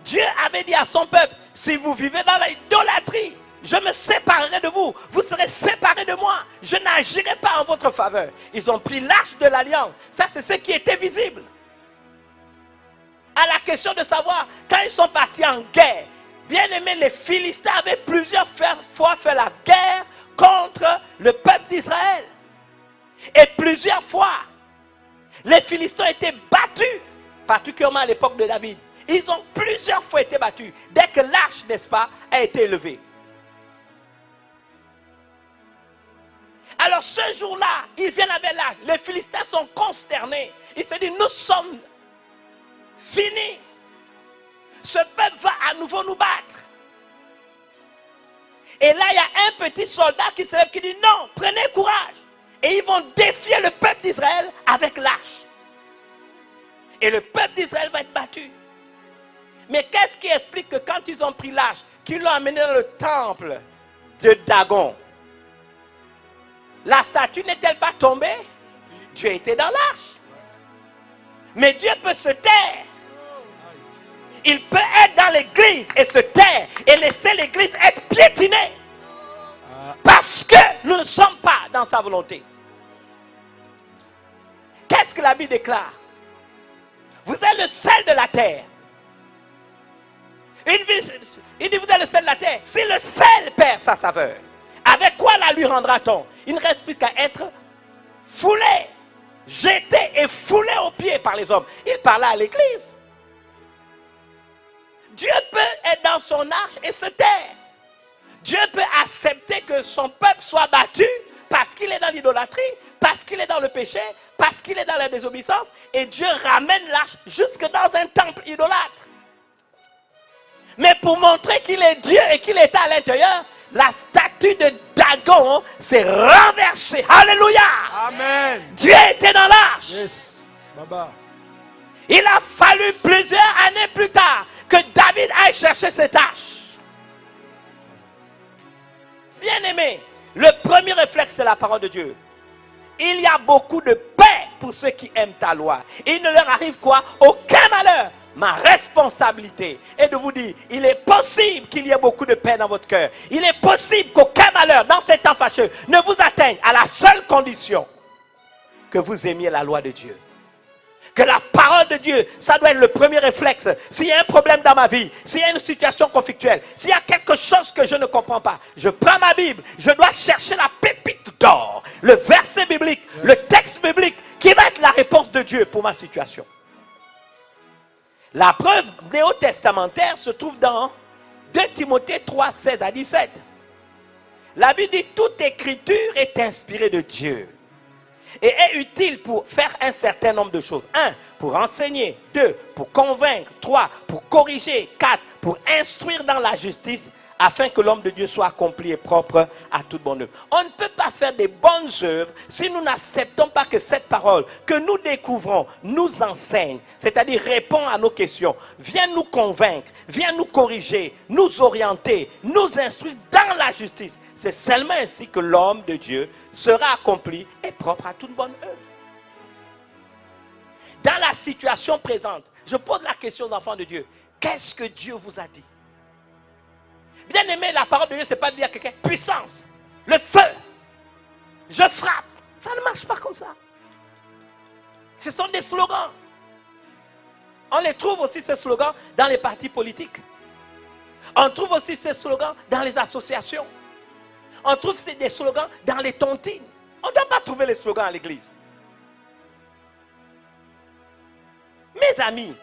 Dieu avait dit à son peuple, si vous vivez dans l'idolâtrie, je me séparerai de vous, vous serez séparés de moi, je n'agirai pas en votre faveur. Ils ont pris l'arche de l'alliance, ça c'est ce qui était visible. À la question de savoir, quand ils sont partis en guerre, bien aimé, les Philistins avaient plusieurs fois fait la guerre contre le peuple d'Israël. Et plusieurs fois, les Philistins étaient battus, particulièrement à l'époque de David. Ils ont plusieurs fois été battus, dès que l'arche, n'est-ce pas, a été élevée. Alors ce jour-là, ils viennent avec l'arche. Les Philistins sont consternés. Ils se disent, nous sommes finis. Ce peuple va à nouveau nous battre. Et là, il y a un petit soldat qui se lève qui dit, non, prenez courage. Et ils vont défier le peuple d'Israël avec l'arche. Et le peuple d'Israël va être battu. Mais qu'est-ce qui explique que quand ils ont pris l'arche, qu'ils l'ont amené dans le temple de Dagon, la statue n'est-elle pas tombée? Dieu était dans l'arche. Mais Dieu peut se taire. Il peut être dans l'église et se taire et laisser l'église être piétinée. Parce que nous ne sommes pas dans sa volonté. Qu'est-ce que la Bible déclare? Vous êtes le sel de la terre. Il dit, vous êtes le sel de la terre. Si le sel perd sa saveur, avec quoi la lui rendra-t-on? Il ne reste plus qu'à être foulé, jeté et foulé aux pieds par les hommes. Il parlait à l'église. Dieu peut être dans son arche et se taire. Dieu peut accepter que son peuple soit battu parce qu'il est dans l'idolâtrie, parce qu'il est dans le péché, parce qu'il est dans la désobéissance. Et Dieu ramène l'arche jusque dans un temple idolâtre. Mais pour montrer qu'il est Dieu et qu'il est à l'intérieur, la statue de Dagon s'est renversée. Alléluia. Amen. Dieu était dans l'arche. Yes. Baba. Il a fallu plusieurs années plus tard que David aille chercher cette arche. Bien aimé, le premier réflexe, c'est la parole de Dieu. Il y a beaucoup de paix pour ceux qui aiment ta loi. Il ne leur arrive quoi? Aucun malheur. Ma responsabilité est de vous dire, il est possible qu'il y ait beaucoup de paix dans votre cœur. Il est possible qu'aucun malheur dans ces temps fâcheux ne vous atteigne à la seule condition que vous aimiez la loi de Dieu. Que la parole de Dieu, ça doit être le premier réflexe. S'il y a un problème dans ma vie, s'il y a une situation conflictuelle, s'il y a quelque chose que je ne comprends pas, je prends ma Bible, je dois chercher la pépite d'or, le verset biblique, le texte biblique qui va être la réponse de Dieu pour ma situation. La preuve néo-testamentaire se trouve dans 2 Timothée 3, 16 à 17. La Bible dit, toute écriture est inspirée de Dieu et est utile pour faire un certain nombre de choses. 1, pour enseigner. 2, pour convaincre. 3, pour corriger. 4, pour instruire dans la justice, afin que l'homme de Dieu soit accompli et propre à toute bonne œuvre. On ne peut pas faire des bonnes œuvres si nous n'acceptons pas que cette parole que nous découvrons nous enseigne, c'est-à-dire répond à nos questions, vient nous convaincre, vient nous corriger, nous orienter, nous instruire dans la justice. C'est seulement ainsi que l'homme de Dieu sera accompli et propre à toute bonne œuvre. Dans la situation présente, je pose la question aux enfants de Dieu. Qu'est-ce que Dieu vous a dit? Bien aimé, la parole de Dieu, ce n'est pas de dire à quelqu'un puissance, le feu, je frappe. Ça ne marche pas comme ça. Ce sont des slogans. On les trouve aussi, ces slogans, dans les partis politiques. On trouve aussi ces slogans dans les associations. On trouve des slogans dans les tontines. On ne doit pas trouver les slogans à l'église. Mes amis,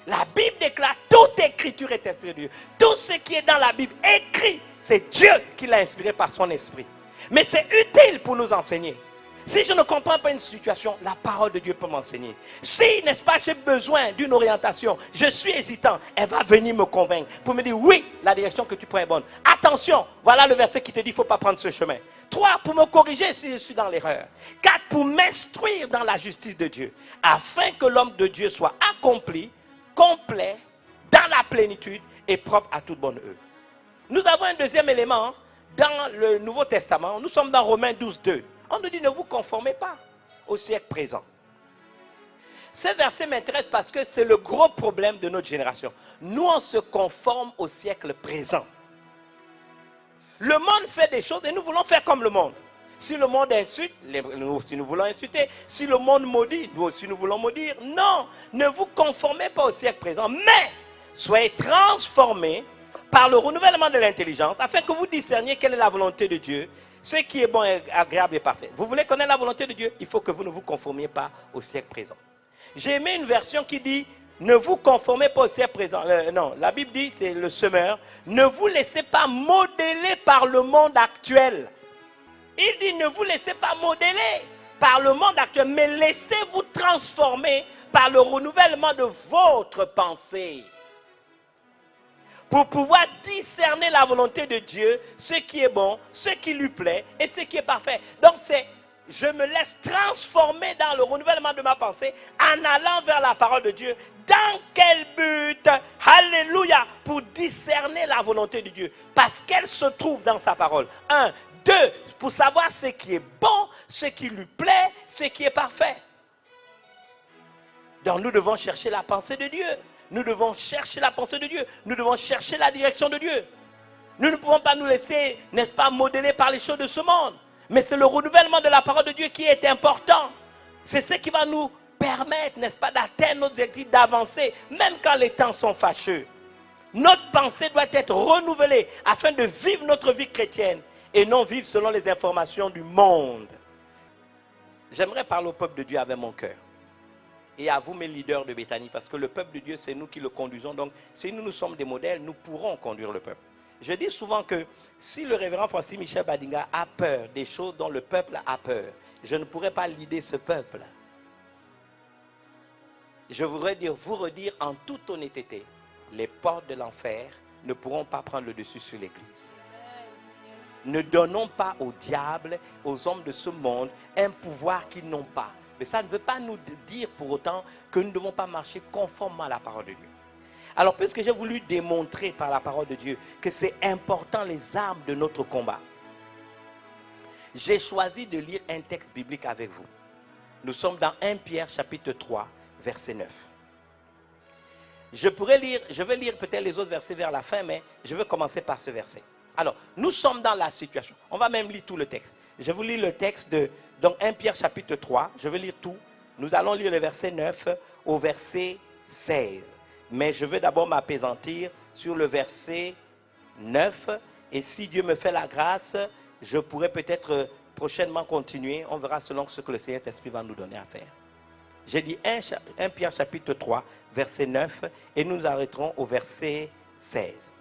la Bible déclare toute écriture est inspirée de Dieu. Tout ce qui est dans la Bible écrit, c'est Dieu qui l'a inspiré par son esprit. Mais c'est utile pour nous enseigner. Si je ne comprends pas une situation, la parole de Dieu peut m'enseigner. Si, n'est-ce pas, j'ai besoin d'une orientation, je suis hésitant, elle va venir me convaincre pour me dire oui, la direction que tu prends est bonne. Attention, voilà le verset qui te dit il ne faut pas prendre ce chemin. 3, pour me corriger si je suis dans l'erreur. 4, pour m'instruire dans la justice de Dieu, afin que l'homme de Dieu soit accompli, complet, dans la plénitude et propre à toute bonne œuvre. Nous avons un deuxième élément dans le Nouveau Testament. Nous sommes dans Romains 12, 2. On nous dit ne vous conformez pas au siècle présent. Ce verset m'intéresse parce que c'est le gros problème de notre génération. Nous, on se conforme au siècle présent. Le monde fait des choses et nous voulons faire comme le monde. Si le monde insulte, nous aussi nous voulons insulter. Si le monde maudit, nous aussi nous voulons maudire. Non, ne vous conformez pas au siècle présent, mais soyez transformés par le renouvellement de l'intelligence, afin que vous discerniez quelle est la volonté de Dieu, ce qui est bon, agréable et parfait. Vous voulez connaître la volonté de Dieu? Il faut que vous ne vous conformiez pas au siècle présent. J'ai aimé une version qui dit, ne vous conformez pas au siècle présent. Non, la Bible dit, c'est le semeur, ne vous laissez pas modeler par le monde actuel. Il dit, ne vous laissez pas modeler par le monde actuel, mais laissez-vous transformer par le renouvellement de votre pensée. Pour pouvoir discerner la volonté de Dieu, ce qui est bon, ce qui lui plaît et ce qui est parfait. Donc c'est, je me laisse transformer dans le renouvellement de ma pensée en allant vers la parole de Dieu. Dans quel but? Alléluia! Pour discerner la volonté de Dieu. Parce qu'elle se trouve dans sa parole. 1, 2, pour savoir ce qui est bon, ce qui lui plaît, ce qui est parfait. Donc nous devons chercher la pensée de Dieu. Nous devons chercher la pensée de Dieu. Nous devons chercher la direction de Dieu. Nous ne pouvons pas nous laisser, n'est-ce pas, modeler par les choses de ce monde. Mais c'est le renouvellement de la parole de Dieu qui est important. C'est ce qui va nous permettre, n'est-ce pas, d'atteindre notre objectif, d'avancer, même quand les temps sont fâcheux. Notre pensée doit être renouvelée afin de vivre notre vie chrétienne et non vivre selon les informations du monde. J'aimerais parler au peuple de Dieu avec mon cœur. Et à vous, mes leaders de Béthanie, parce que le peuple de Dieu, c'est nous qui le conduisons. Donc, si nous sommes des modèles, nous pourrons conduire le peuple. Je dis souvent que si le révérend Francis Michel Badinga a peur des choses dont le peuple a peur, je ne pourrais pas leader ce peuple. Je voudrais vous redire en toute honnêteté, les portes de l'enfer ne pourront pas prendre le dessus sur l'Église. Ne donnons pas au diable, aux hommes de ce monde, un pouvoir qu'ils n'ont pas. Mais ça ne veut pas nous dire pour autant que nous ne devons pas marcher conformément à la parole de Dieu. Alors, puisque j'ai voulu démontrer par la parole de Dieu que c'est important les armes de notre combat, j'ai choisi de lire un texte biblique avec vous. Nous sommes dans 1 Pierre chapitre 3, verset 9. Je vais lire peut-être les autres versets vers la fin, mais je vais commencer par ce verset. Alors, nous sommes dans la situation. On va même lire tout le texte. Je vous lis le texte de donc 1 Pierre chapitre 3. Je vais lire tout. Nous allons lire le verset 9 au verset 16. Mais je vais d'abord m'appesantir sur le verset 9. Et si Dieu me fait la grâce, je pourrai peut-être prochainement continuer. On verra selon ce que le Seigneur-Esprit va nous donner à faire. J'ai dit 1 Pierre chapitre 3, verset 9. Et nous arrêterons au verset 16.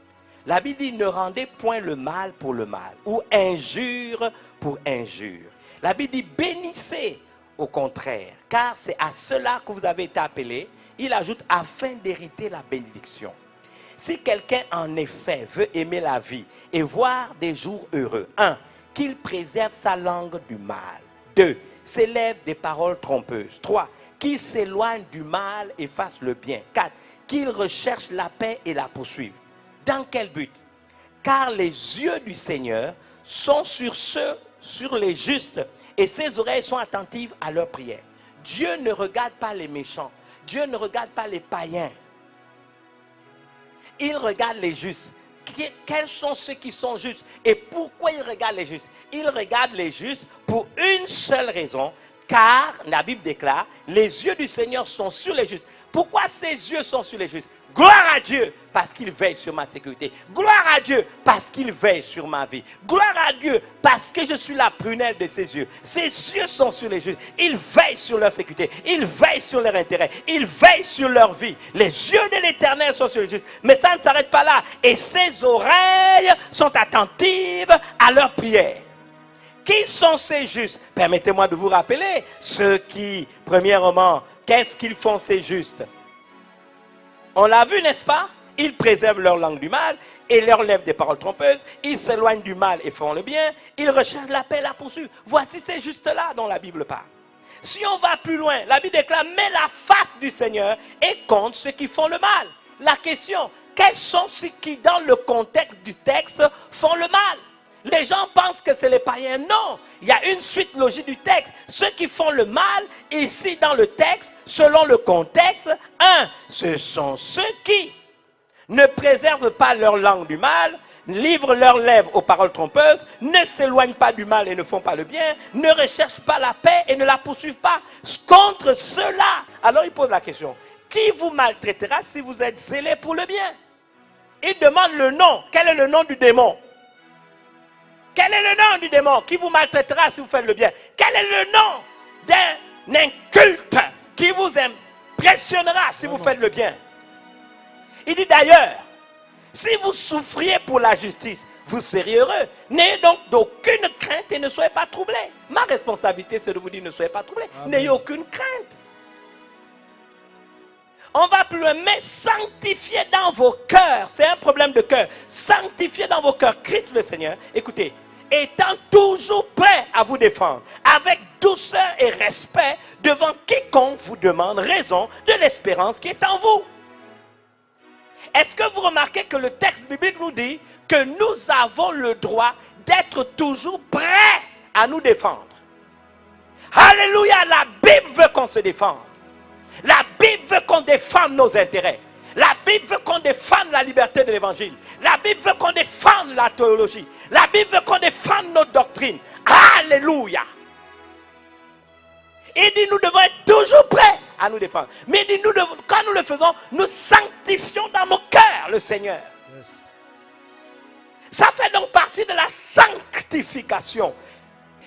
La Bible dit, ne rendez point le mal pour le mal, ou injure pour injure. La Bible dit, bénissez au contraire, car c'est à cela que vous avez été appelés. Il ajoute, afin d'hériter la bénédiction. Si quelqu'un en effet veut aimer la vie et voir des jours heureux, 1. Qu'il préserve sa langue du mal. 2. S'élève des paroles trompeuses. 3. Qu'il s'éloigne du mal et fasse le bien. 4. Qu'il recherche la paix et la poursuive. Dans quel but? Car les yeux du Seigneur sont sur les justes, et ses oreilles sont attentives à leurs prières. Dieu ne regarde pas les méchants. Dieu ne regarde pas les païens. Il regarde les justes. Quels sont ceux qui sont justes? Et pourquoi il regarde les justes? Il regarde les justes pour une seule raison, car la Bible déclare, les yeux du Seigneur sont sur les justes. Pourquoi ses yeux sont sur les justes? Gloire à Dieu, parce qu'il veille sur ma sécurité. Gloire à Dieu, parce qu'il veille sur ma vie. Gloire à Dieu, parce que je suis la prunelle de ses yeux. Ses yeux sont sur les justes. Il veille sur leur sécurité. Il veille sur leur intérêt. Il veille sur leur vie. Les yeux de l'Éternel sont sur les justes. Mais ça ne s'arrête pas là. Et ses oreilles sont attentives à leurs prières. Qui sont ces justes? Permettez-moi de vous rappeler ceux qui, premièrement, qu'est-ce qu'ils font ces justes? On l'a vu, n'est-ce pas? Ils préservent leur langue du mal et leur lèvent des paroles trompeuses. Ils s'éloignent du mal et font le bien. Ils recherchent la paix et la poursuivent. Voici ces justes-là dont la Bible parle. Si on va plus loin, la Bible déclare, mets la face du Seigneur et compte ceux qui font le mal. La question, quels sont ceux qui, dans le contexte du texte, font le mal? Les gens pensent que c'est les païens. Non, il y a une suite logique du texte. Ceux qui font le mal, ici dans le texte, selon le contexte, 1, ce sont ceux qui ne préservent pas leur langue du mal, livrent leurs lèvres aux paroles trompeuses, ne s'éloignent pas du mal et ne font pas le bien, ne recherchent pas la paix et ne la poursuivent pas. Contre ceux-là, alors il pose la question, qui vous maltraitera si vous êtes zélé pour le bien? Il demande le nom. Quel est le nom du démon? Quel est le nom du démon qui vous maltraitera si vous faites le bien? Quel est le nom d'un inculte qui vous impressionnera si vous faites le bien? Il dit d'ailleurs, si vous souffriez pour la justice, vous seriez heureux. N'ayez donc d'aucune crainte et ne soyez pas troublés. Ma responsabilité, c'est de vous dire ne soyez pas troublés. N'ayez aucune crainte. On va plus loin, mais sanctifiez dans vos cœurs. C'est un problème de cœur. Sanctifiez dans vos cœurs Christ le Seigneur. Écoutez, étant toujours prêt à vous défendre, avec douceur et respect devant quiconque vous demande raison de l'espérance qui est en vous. Est-ce que vous remarquez que le texte biblique nous dit que nous avons le droit d'être toujours prêts à nous défendre? Alléluia, la Bible veut qu'on se défende. La Bible veut qu'on défende nos intérêts. La Bible veut qu'on défende la liberté de l'évangile. La Bible veut qu'on défende la théologie. La Bible veut qu'on défende notre doctrine. Alléluia. Il dit nous devons être toujours prêts à nous défendre. Mais il dit quand nous le faisons, nous sanctifions dans nos cœurs le Seigneur. Yes. Ça fait donc partie de la sanctification.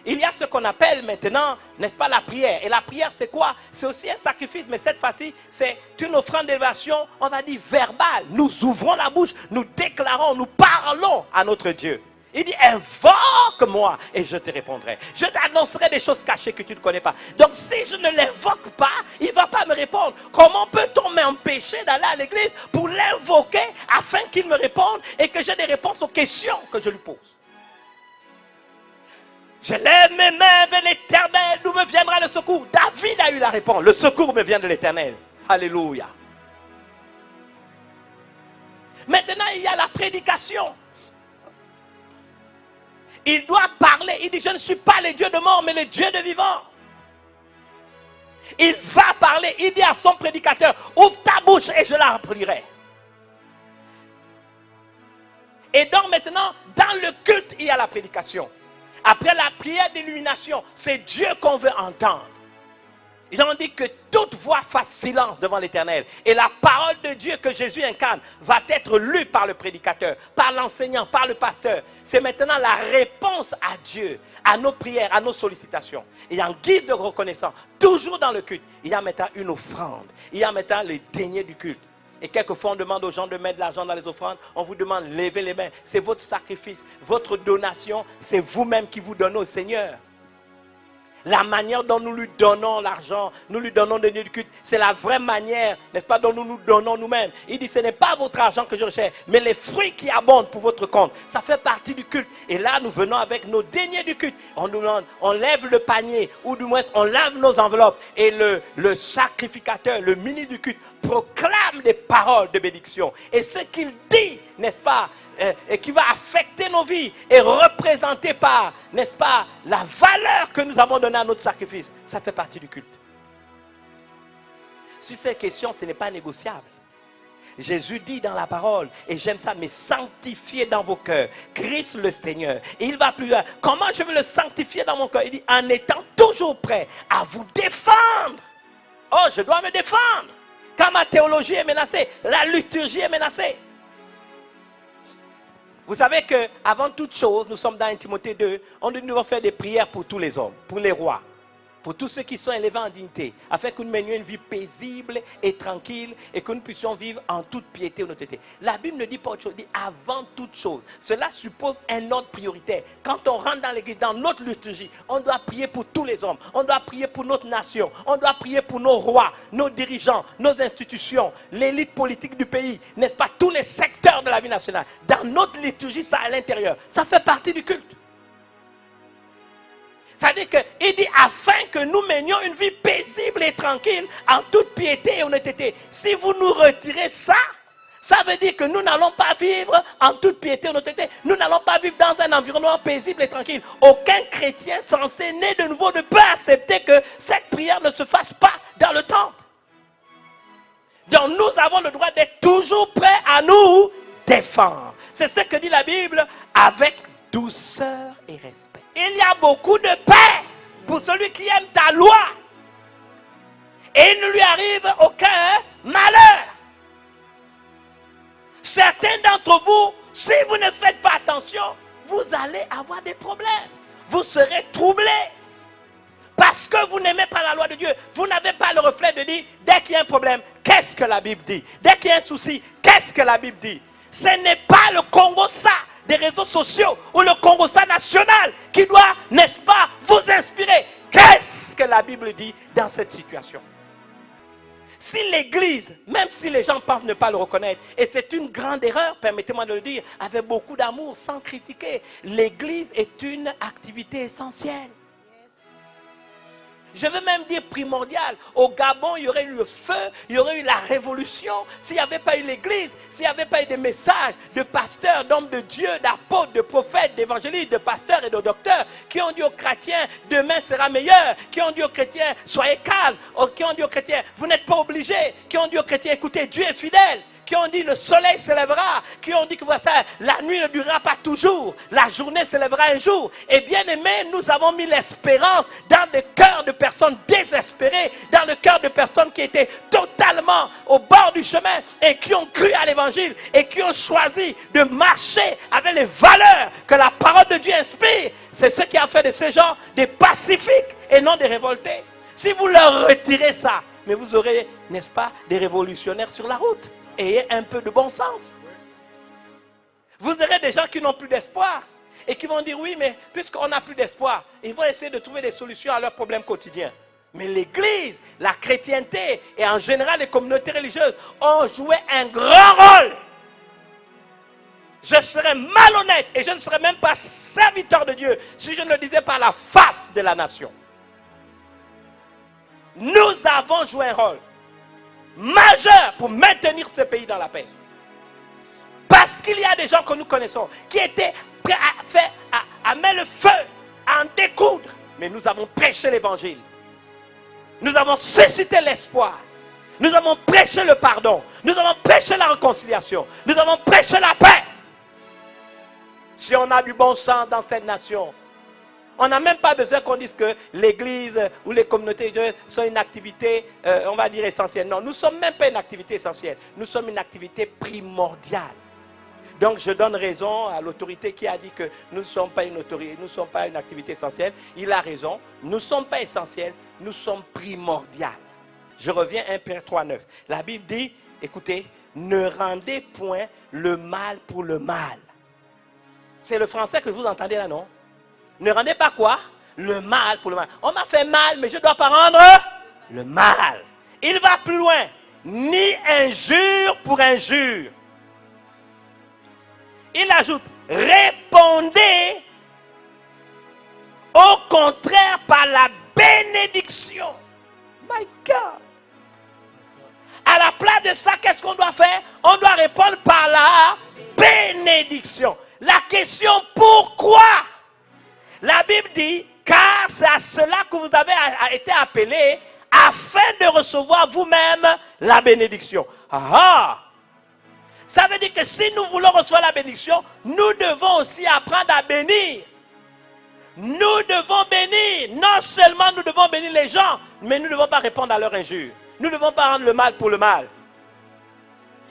Il y a ce qu'on appelle maintenant, n'est-ce pas, la prière. Et la prière, c'est quoi? C'est aussi un sacrifice, mais cette fois-ci, c'est une offrande d'élévation, on va dire verbale. Nous ouvrons la bouche, nous déclarons, nous parlons à notre Dieu. Il dit, invoque-moi et je te répondrai. Je t'annoncerai des choses cachées que tu ne connais pas. Donc si je ne l'invoque pas, il ne va pas me répondre. Comment peut-on m'empêcher d'aller à l'église pour l'invoquer afin qu'il me réponde et que j'ai des réponses aux questions que je lui pose? Je lève mes mains vers l'Éternel, d'où me viendra le secours. David a eu la réponse. Le secours me vient de l'Éternel. Alléluia. Maintenant, il y a la prédication. Il doit parler. Il dit, je ne suis pas le Dieu de mort, mais le Dieu de vivant. Il va parler. Il dit à son prédicateur, ouvre ta bouche et je la remplirai. Et donc maintenant, dans le culte, il y a la prédication. Après la prière d'illumination, c'est Dieu qu'on veut entendre. Ils ont dit que toute voix fasse silence devant l'Éternel. Et la parole de Dieu que Jésus incarne va être lue par le prédicateur, par l'enseignant, par le pasteur. C'est maintenant la réponse à Dieu, à nos prières, à nos sollicitations. Et en guise de reconnaissance, toujours dans le culte, il y a maintenant une offrande. Il y a maintenant le denier du culte. Et quelquefois on demande aux gens de mettre de l'argent dans les offrandes. On vous demande de lever les mains. C'est votre sacrifice, votre donation. C'est vous-même qui vous donnez au Seigneur. La manière dont nous lui donnons l'argent, nous lui donnons le lieu du culte, c'est la vraie manière, n'est-ce pas, dont nous nous donnons nous-mêmes. Il dit, ce n'est pas votre argent que je recherche, mais les fruits qui abondent pour votre compte. Ça fait partie du culte. Et là, nous venons avec nos deniers du culte. On nous demande, on lève le panier, ou du moins, on lave nos enveloppes. Et le sacrificateur, le ministre du culte, proclame des paroles de bénédiction. Et ce qu'il dit, n'est-ce pas, et qui va affecter nos vies et représenter par, n'est-ce pas, la valeur que nous avons donnée à notre sacrifice. Ça fait partie du culte. Sur ces questions, ce n'est pas négociable. Jésus dit dans la parole, et j'aime ça, mais sanctifiez dans vos cœurs Christ le Seigneur. Et il va plus loin. Comment je veux le sanctifier dans mon cœur? Il dit, en étant toujours prêt à vous défendre. Oh, je dois me défendre. Quand ma théologie est menacée, la liturgie est menacée. Vous savez qu'avant toute chose, nous sommes dans 1 Timothée 2, on nous devons faire des prières pour tous les hommes, pour les rois, pour tous ceux qui sont élevés en dignité, afin que nous menions une vie paisible et tranquille et que nous puissions vivre en toute piété et honnêteté. La Bible ne dit pas autre chose, elle dit avant toute chose. Cela suppose un ordre prioritaire. Quand on rentre dans l'église, dans notre liturgie, on doit prier pour tous les hommes, on doit prier pour notre nation, on doit prier pour nos rois, nos dirigeants, nos institutions, l'élite politique du pays, n'est-ce pas, tous les secteurs de la vie nationale. Dans notre liturgie, ça à l'intérieur, ça fait partie du culte. Ça veut dire qu'il dit afin que nous menions une vie paisible et tranquille en toute piété et honnêteté. Si vous nous retirez ça, ça veut dire que nous n'allons pas vivre en toute piété et honnêteté. Nous n'allons pas vivre dans un environnement paisible et tranquille. Aucun chrétien censé né de nouveau ne peut accepter que cette prière ne se fasse pas dans le temple. Donc nous avons le droit d'être toujours prêts à nous défendre. C'est ce que dit la Bible avec douceur et respect. Il y a beaucoup de paix pour celui qui aime ta loi. Et il ne lui arrive aucun malheur. Certains d'entre vous, si vous ne faites pas attention, vous allez avoir des problèmes. Vous serez troublés. Parce que vous n'aimez pas la loi de Dieu. Vous n'avez pas le reflet de dire, dès qu'il y a un problème, qu'est-ce que la Bible dit? Dès qu'il y a un souci, qu'est-ce que la Bible dit? Ce n'est pas le Congo ça des réseaux sociaux ou le Congo ça national qui doit, n'est-ce pas, vous inspirer. Qu'est-ce que la Bible dit dans cette situation? Si l'Église, même si les gens pensent ne pas le reconnaître, et c'est une grande erreur, permettez-moi de le dire, avec beaucoup d'amour, sans critiquer, l'Église est une activité essentielle. Je veux même dire primordial. Au Gabon, il y aurait eu le feu, il y aurait eu la révolution. S'il n'y avait pas eu l'église, s'il n'y avait pas eu des messages de pasteurs, d'hommes de Dieu, d'apôtres, de prophètes, d'évangélistes, de pasteurs et de docteurs qui ont dit aux chrétiens, demain sera meilleur, qui ont dit aux chrétiens, soyez calmes, qui ont dit aux chrétiens, vous n'êtes pas obligés, qui ont dit aux chrétiens, écoutez, Dieu est fidèle, qui ont dit le soleil se lèvera, qui ont dit que voilà, la nuit ne durera pas toujours, la journée se lèvera un jour. Et bien aimés, nous avons mis l'espérance dans le cœur de personnes désespérées, dans le cœur de personnes qui étaient totalement au bord du chemin et qui ont cru à l'évangile et qui ont choisi de marcher avec les valeurs que la parole de Dieu inspire. C'est ce qui a fait de ces gens des pacifiques et non des révoltés. Si vous leur retirez ça, mais vous aurez, n'est-ce pas, des révolutionnaires sur la route. Ayez un peu de bon sens. Vous aurez des gens qui n'ont plus d'espoir et qui vont dire oui, mais puisqu'on n'a plus d'espoir, ils vont essayer de trouver des solutions à leurs problèmes quotidiens. Mais l'Église, la chrétienté et en général les communautés religieuses ont joué un grand rôle. Je serais malhonnête et je ne serais même pas serviteur de Dieu si je ne le disais pas à la face de la nation. Nous avons joué un rôle majeur pour maintenir ce pays dans la paix. Parce qu'il y a des gens que nous connaissons qui étaient prêts à mettre le feu, à en découdre. Mais nous avons prêché l'évangile. Nous avons suscité l'espoir. Nous avons prêché le pardon. Nous avons prêché la réconciliation. Nous avons prêché la paix. Si on a du bon sens dans cette nation, on n'a même pas besoin qu'on dise que l'église ou les communautés de Dieu sont une activité, on va dire, essentielle. Non, nous ne sommes même pas une activité essentielle. Nous sommes une activité primordiale. Donc je donne raison à l'autorité qui a dit que nous ne sommes pas une autorité, nous ne sommes pas une activité essentielle. Il a raison. Nous ne sommes pas essentiels, nous sommes primordiales. Je reviens à 1 Pierre 3,9. La Bible dit, écoutez, ne rendez point le mal pour le mal. C'est le français que vous entendez là, non? Ne rendez pas quoi? le mal pour le mal. On m'a fait mal, mais je ne dois pas rendre le mal. Il va plus loin. Ni injure pour injure. Il ajoute, répondez au contraire par la bénédiction. My God. À la place de ça, qu'est-ce qu'on doit faire? On doit répondre par la bénédiction. La question, pourquoi? La Bible dit, car c'est à cela que vous avez été appelés, afin de recevoir vous-même la bénédiction. Ah! Ça veut dire que si nous voulons recevoir la bénédiction, nous devons aussi apprendre à bénir. Nous devons bénir. Non seulement nous devons bénir les gens, mais nous ne devons pas répondre à leur injure. Nous ne devons pas rendre le mal pour le mal.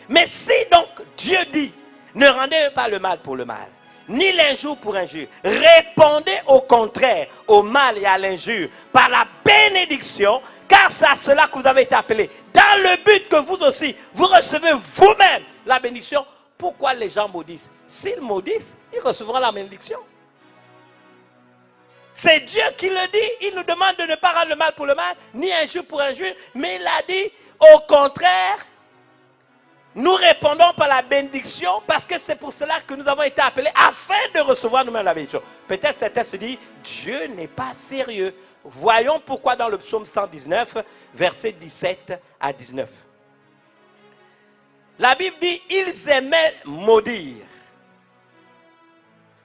Mais si donc Dieu dit, ne rendez pas le mal pour le mal, ni l'injure pour injure, répondez au contraire au mal et à l'injure par la bénédiction, car c'est à cela que vous avez été appelés, dans le but que vous aussi, vous recevez vous-même la bénédiction. Pourquoi les gens maudissent? S'ils maudissent, ils recevront la bénédiction. C'est Dieu qui le dit. Il nous demande de ne pas rendre le mal pour le mal, ni injure pour injure, mais il a dit, au contraire, nous répondons par la bénédiction, parce que c'est pour cela que nous avons été appelés, afin de recevoir nous-mêmes la bénédiction. Peut-être certains se disent, Dieu n'est pas sérieux. Voyons pourquoi dans le psaume 119, versets 17 à 19. La Bible dit, ils aimaient maudire.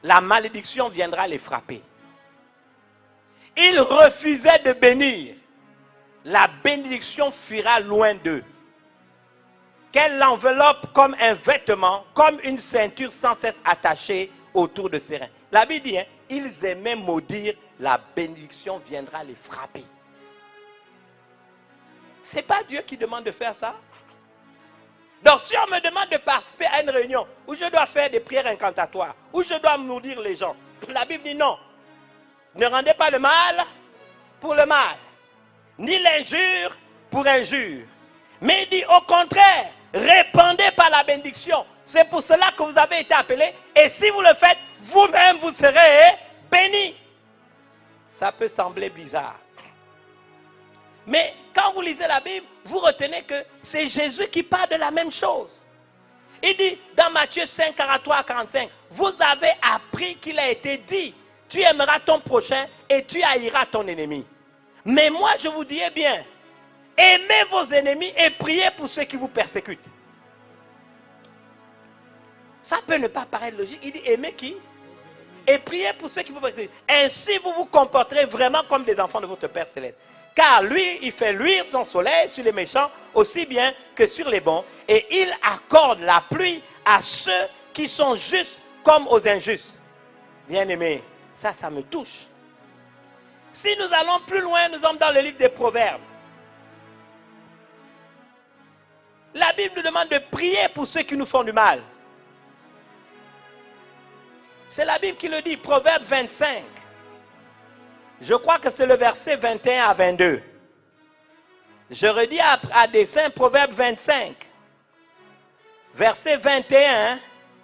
La malédiction viendra les frapper. Ils refusaient de bénir. La bénédiction fuira loin d'eux. Qu'elle l'enveloppe comme un vêtement, comme une ceinture sans cesse attachée autour de ses reins. La Bible dit, ils aimaient maudire, la bénédiction viendra les frapper. Ce n'est pas Dieu qui demande de faire ça. Donc si on me demande de participer à une réunion où je dois faire des prières incantatoires, où je dois maudire les gens, la Bible dit non. Ne rendez pas le mal pour le mal, ni l'injure pour injure. Mais il dit au contraire, répondez par la bénédiction. C'est pour cela que vous avez été appelés. Et si vous le faites, vous-même vous serez bénis. Ça peut sembler bizarre. Mais quand vous lisez la Bible, vous retenez que c'est Jésus qui parle de la même chose. Il dit dans Matthieu 5, 43 à 45, vous avez appris qu'il a été dit, tu aimeras ton prochain et tu haïras ton ennemi. Mais moi je vous dis bien, aimez vos ennemis et priez pour ceux qui vous persécutent. Ça peut ne pas paraître logique. Il dit aimez qui? Et priez pour ceux qui vous persécutent. Ainsi vous vous comporterez vraiment comme des enfants de votre Père Céleste. Car lui, il fait luire son soleil sur les méchants aussi bien que sur les bons. Et il accorde la pluie à ceux qui sont justes comme aux injustes. Bien-aimés, ça me touche. Si nous allons plus loin, nous sommes dans le livre des Proverbes. La Bible nous demande de prier pour ceux qui nous font du mal. C'est la Bible qui le dit, Proverbe 25. Je crois que c'est le verset 21 à 22. Je redis à dessein Proverbe 25. Verset 21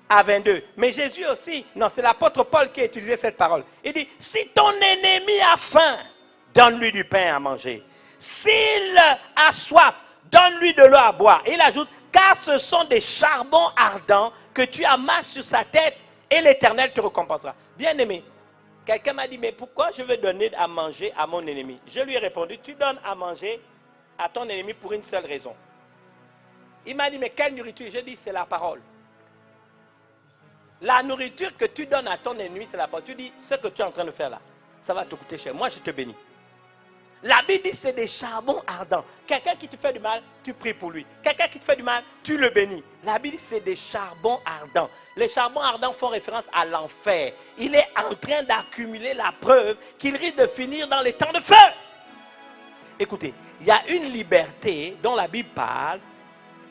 à 22. Mais Jésus aussi, non, c'est l'apôtre Paul qui a utilisé cette parole. Il dit, si ton ennemi a faim, donne-lui du pain à manger. S'il a soif, donne-lui de l'eau à boire. Il ajoute, car ce sont des charbons ardents que tu amasses sur sa tête et l'Éternel te récompensera. Bien-aimé, quelqu'un m'a dit, mais pourquoi je veux donner à manger à mon ennemi? Je lui ai répondu, tu donnes à manger à ton ennemi pour une seule raison. Il m'a dit, mais quelle nourriture? Je dis, c'est la parole. La nourriture que tu donnes à ton ennemi, c'est la parole. Tu dis, ce que tu es en train de faire là, ça va te coûter cher. Moi, je te bénis. La Bible dit, c'est des charbons ardents. Quelqu'un qui te fait du mal, tu pries pour lui. Quelqu'un qui te fait du mal, tu le bénis. La Bible dit, c'est des charbons ardents. Les charbons ardents font référence à l'enfer. Il est en train d'accumuler la preuve qu'il risque de finir dans les temps de feu. Écoutez, il y a une liberté dont la Bible parle.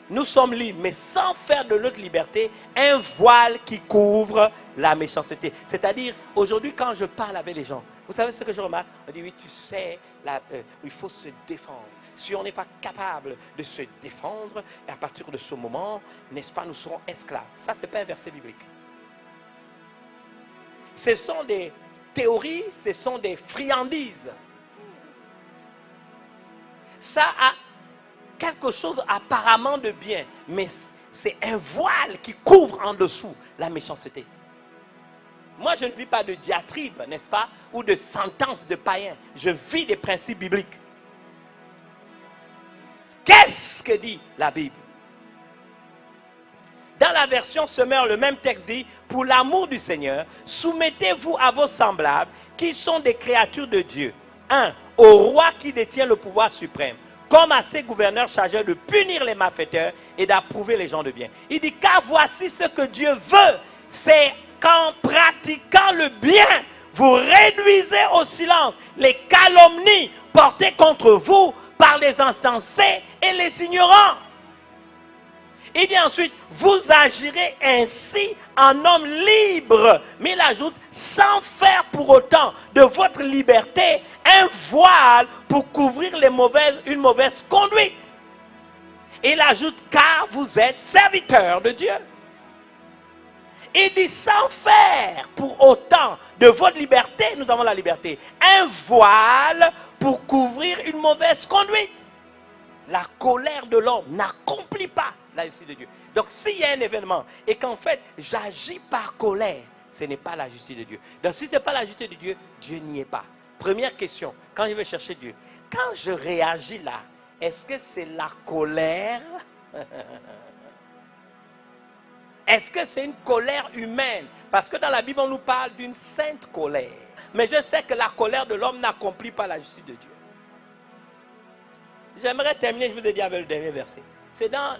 Nous sommes libres, mais sans faire de notre liberté un voile qui couvre la méchanceté. C'est-à-dire, aujourd'hui, quand je parle avec les gens, vous savez ce que je remarque? On dit, oui, tu sais, il faut se défendre. Si on n'est pas capable de se défendre, et à partir de ce moment, n'est-ce pas, nous serons esclaves. Ça, ce n'est pas un verset biblique. Ce sont des théories, ce sont des friandises. Ça a quelque chose apparemment de bien, mais c'est un voile qui couvre en dessous la méchanceté. Moi, je ne vis pas de diatribe, n'est-ce pas, ou de sentences de païens. Je vis des principes bibliques. Qu'est-ce que dit la Bible? Dans la version Semeur, le même texte dit, pour l'amour du Seigneur, soumettez-vous à vos semblables, qui sont des créatures de Dieu. 1. Au roi qui détient le pouvoir suprême, comme à ses gouverneurs chargés de punir les malfaiteurs et d'approuver les gens de bien. Il dit, car voici ce que Dieu veut, c'est qu'en pratiquant le bien, vous réduisez au silence les calomnies portées contre vous par les insensés et les ignorants. Il dit ensuite, vous agirez ainsi en homme libre. Mais il ajoute, sans faire pour autant de votre liberté un voile pour couvrir une mauvaise conduite. Il ajoute, car vous êtes serviteurs de Dieu. Il dit, sans faire pour autant de votre liberté, nous avons la liberté, un voile pour couvrir une mauvaise conduite. La colère de l'homme n'accomplit pas la justice de Dieu. Donc s'il y a un événement et qu'en fait j'agis par colère, ce n'est pas la justice de Dieu. Donc si ce n'est pas la justice de Dieu, Dieu n'y est pas. Première question, quand je vais chercher Dieu, quand je réagis là, est-ce que c'est la colère? Est-ce que c'est une colère humaine? Parce que dans la Bible, on nous parle d'une sainte colère. Mais je sais que la colère de l'homme n'accomplit pas la justice de Dieu. J'aimerais terminer, je vous ai dit avec le dernier verset. C'est dans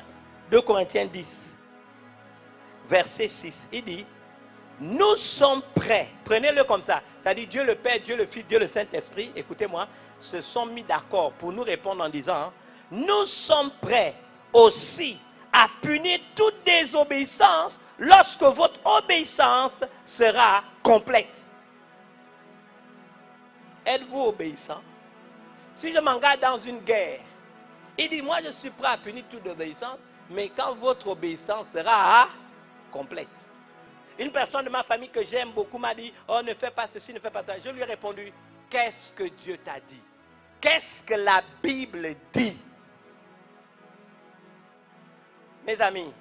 2 Corinthiens 10, verset 6. Il dit, nous sommes prêts. Prenez-le comme ça. Ça dit Dieu le Père, Dieu le Fils, Dieu le Saint-Esprit. Écoutez-moi, se sont mis d'accord pour nous répondre en disant, nous sommes prêts aussi à punir toute désobéissance lorsque votre obéissance sera complète. Êtes-vous obéissant? Si je m'engage dans une guerre, il dit, moi je suis prêt à punir toute obéissance, mais quand votre obéissance sera complète. Une personne de ma famille que j'aime beaucoup m'a dit, oh ne fais pas ceci, ne fais pas ça. Je lui ai répondu, qu'est-ce que Dieu t'a dit? Qu'est-ce que la Bible dit? Mes amis,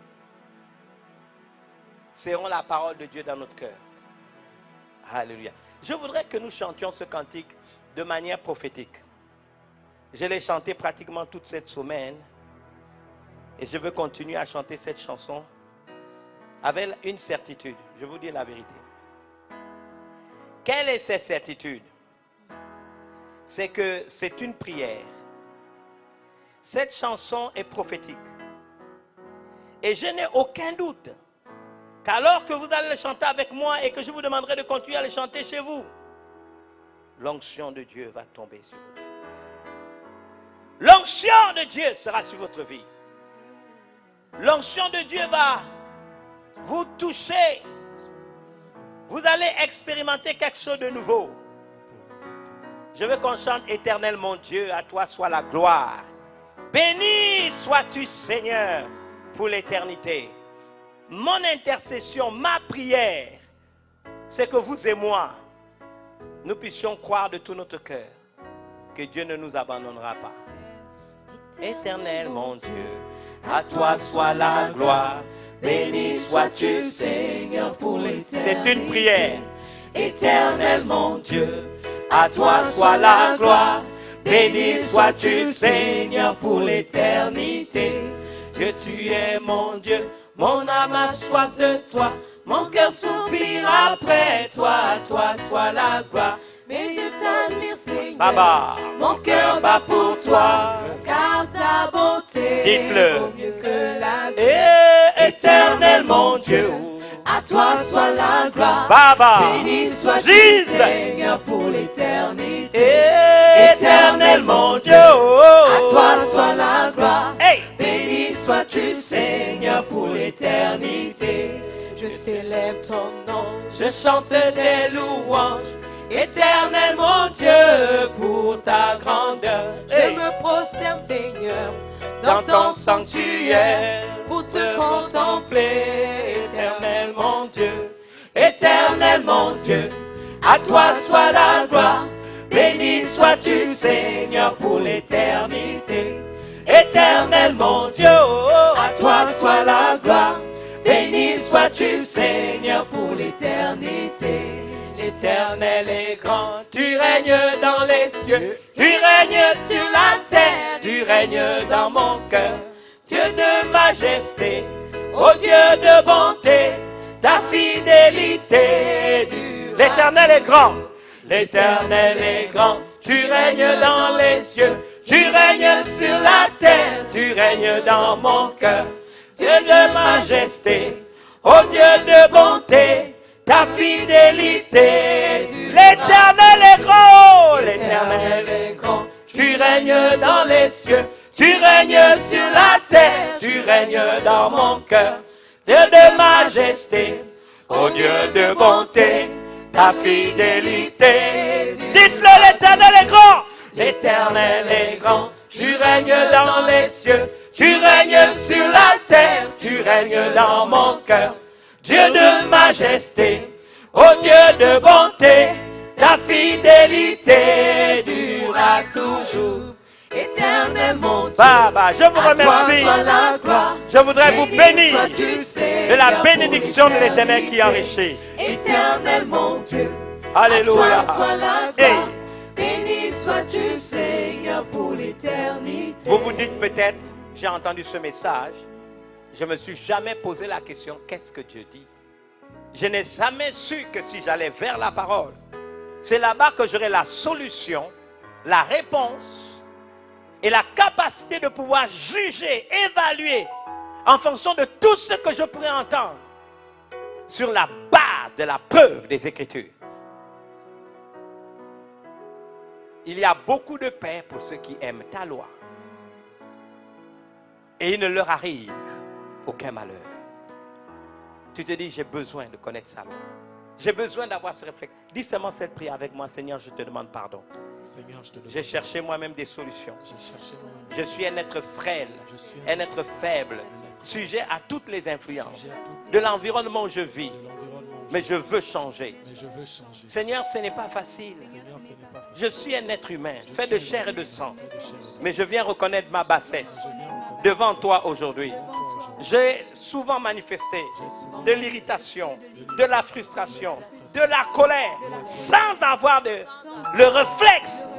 serrons la parole de Dieu dans notre cœur. Alléluia. Je voudrais que nous chantions ce cantique de manière prophétique. Je l'ai chanté pratiquement toute cette semaine et je veux continuer à chanter cette chanson avec une certitude. Je vous dis la vérité. Quelle est cette certitude? C'est que c'est une prière. Cette chanson est prophétique. Et je n'ai aucun doute qu'alors que vous allez le chanter avec moi et que je vous demanderai de continuer à le chanter chez vous, l'onction de Dieu va tomber sur votre vie. L'onction de Dieu sera sur votre vie. L'onction de Dieu va vous toucher. Vous allez expérimenter quelque chose de nouveau. Je veux qu'on chante Éternel mon Dieu, à toi soit la gloire. Béni sois-tu Seigneur pour l'éternité. Mon intercession, ma prière, c'est que vous et moi, nous puissions croire de tout notre cœur que Dieu ne nous abandonnera pas. Éternel mon Dieu, à toi soit la gloire. Béni sois-tu Seigneur pour l'éternité. C'est une prière. Éternel mon Dieu, à toi soit la gloire. Béni sois-tu Seigneur pour l'éternité. Dieu, tu es mon Dieu, mon âme a soif de toi. Mon cœur soupire après toi, à toi soit la gloire. Mais je t'admire, Seigneur. Baba. Mon cœur bat pour toi, car ta bonté Dites-le. vaut mieux que la vie. Et éternel mon Dieu, À toi soit la gloire. Baba. Béni sois-tu, Jesus. Seigneur, pour l'éternité. Éternel mon Dieu, À toi soit la gloire. Hey. Béni sois-tu, Seigneur, pour l'éternité. Je célèbre ton nom, je chante tes louanges. Éternel mon Dieu, pour ta grandeur, Hey. je me prosterne, Seigneur, dans ton sanctuaire, pour te contempler. Éternel mon Dieu, éternel mon Dieu, À toi soit la gloire. Béni sois-tu, Seigneur, pour l'éternité. Éternel mon Dieu, à toi soit la gloire. Béni sois-tu, Seigneur, pour l'éternité. L'Éternel est grand, tu règnes dans les cieux, tu règnes sur la terre, tu règnes dans mon cœur. Dieu de majesté, ô Dieu de bonté, ta fidélité dure. L'Éternel est grand, l'Éternel est grand, tu règnes dans les cieux, tu règnes sur la terre, tu règnes dans mon cœur. Dieu de majesté, ô Dieu de bonté, ta fidélité dure. L'Éternel est grand, l'Éternel est grand, tu règnes dans les cieux, tu règnes sur la terre, tu règnes dans mon cœur. Dieu de majesté, ô Dieu de bonté, ta fidélité. Dites-le, l'Éternel est grand. L'Éternel est grand, tu règnes dans les cieux, tu règnes sur la terre, tu règnes dans mon cœur. Dieu de majesté, ô Dieu de bonté, ta fidélité durera toujours. Éternel mon Dieu, Baba, je vous remercie. Je voudrais vous bénir de la bénédiction de l'Éternel qui enrichit. Éternel mon Dieu, alléluia. Béni sois-tu, Seigneur, pour l'éternité. Vous vous dites peut-être, j'ai entendu ce message, je ne me suis jamais posé la question, qu'est-ce que Dieu dit? Je n'ai jamais su que si j'allais vers la parole, c'est là-bas que j'aurai la solution, la réponse et la capacité de pouvoir juger, évaluer en fonction de tout ce que je pourrais entendre sur la base de la preuve des Écritures. Il y a beaucoup de paix pour ceux qui aiment ta loi. Et il ne leur arrive aucun malheur. Tu te dis, j'ai besoin de connaître sa loi. J'ai besoin d'avoir ce réflexe. Dis seulement cette prière avec moi. Seigneur, je te demande pardon. Seigneur, je te demande. J'ai cherché moi-même des solutions. Je suis un être frêle, un être faible, sujet à toutes les influences de l'environnement où je vis. Mais je veux changer. Seigneur, ce n'est pas facile. Je suis un être humain, fait de chair et de sang. Mais je viens reconnaître ma bassesse devant toi aujourd'hui. J'ai souvent manifesté de l'irritation, de la frustration, de la colère, sans avoir le réflexe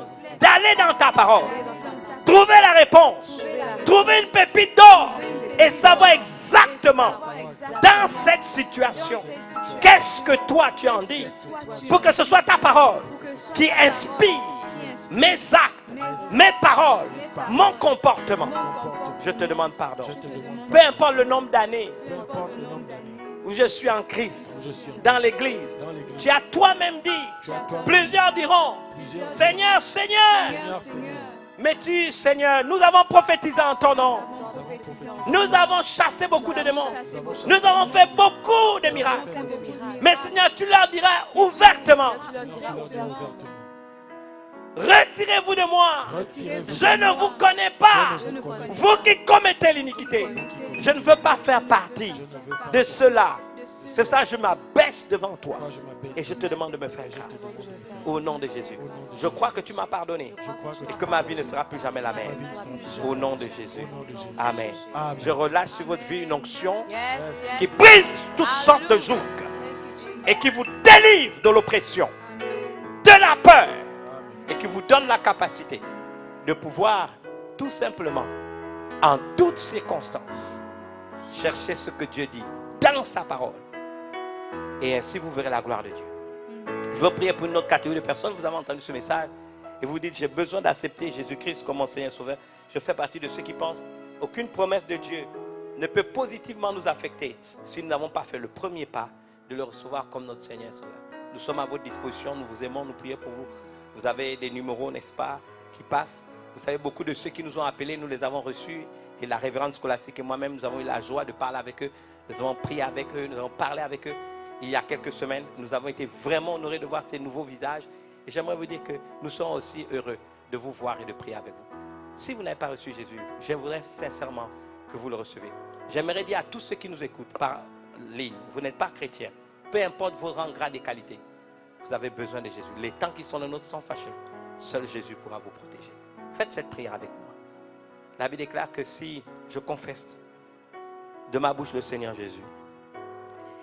d'aller dans ta parole, trouver la réponse, trouver une pépite d'or et savoir exactement dans cette situation qu'est-ce que toi tu en dis pour que ce soit ta parole qui inspire mes actes, mes paroles, mon comportement. Je te demande pardon. Peu importe le nombre d'années où je suis en Christ, dans l'église, tu as toi-même dit, plusieurs diront, Seigneur, Seigneur. Mais tu, Seigneur, nous avons prophétisé en ton nom. Nous avons chassé beaucoup de démons. Nous avons fait beaucoup de miracles. Mais Seigneur, tu leur diras ouvertement, retirez-vous de moi. Je ne vous connais pas. Vous qui commettez l'iniquité. Je ne veux pas faire partie de cela. C'est ça, je m'abaisse devant toi. Et je te demande de me faire grâce. Au nom de Jésus. Je crois que tu m'as pardonné. Et que ma vie ne sera plus jamais la même. Au nom de Jésus. Amen. Je relâche sur votre vie une onction qui brise toutes sortes de jougs. Et qui vous délivre de l'oppression, de la peur. Et qui vous donne la capacité de pouvoir tout simplement, en toutes circonstances, chercher ce que Dieu dit dans sa parole. Et ainsi vous verrez la gloire de Dieu. Je veux prier pour une autre catégorie de personnes. Vous avez entendu ce message et vous dites, j'ai besoin d'accepter Jésus-Christ comme mon Seigneur Sauveur. Je fais partie de ceux qui pensent qu'aucune promesse de Dieu ne peut positivement nous affecter si nous n'avons pas fait le premier pas de le recevoir comme notre Seigneur Sauveur. Nous sommes à votre disposition, nous vous aimons, nous prions pour vous. Vous avez des numéros, n'est-ce pas, qui passent. Vous savez, beaucoup de ceux qui nous ont appelés, nous les avons reçus. Et la révérende scolastique et moi-même, nous avons eu la joie de parler avec eux. Nous avons prié avec eux, nous avons parlé avec eux. Il y a quelques semaines, nous avons été vraiment honorés de voir ces nouveaux visages. Et j'aimerais vous dire que nous sommes aussi heureux de vous voir et de prier avec vous. Si vous n'avez pas reçu Jésus, j'aimerais sincèrement que vous le receviez. J'aimerais dire à tous ceux qui nous écoutent par ligne, vous n'êtes pas chrétien, peu importe vos rangs, grades et qualités. vous avez besoin de Jésus. Les temps qui sont les nôtres sont fâchés. Seul Jésus pourra vous protéger. Faites cette prière avec moi. La Bible déclare que si je confesse de ma bouche le Seigneur Jésus,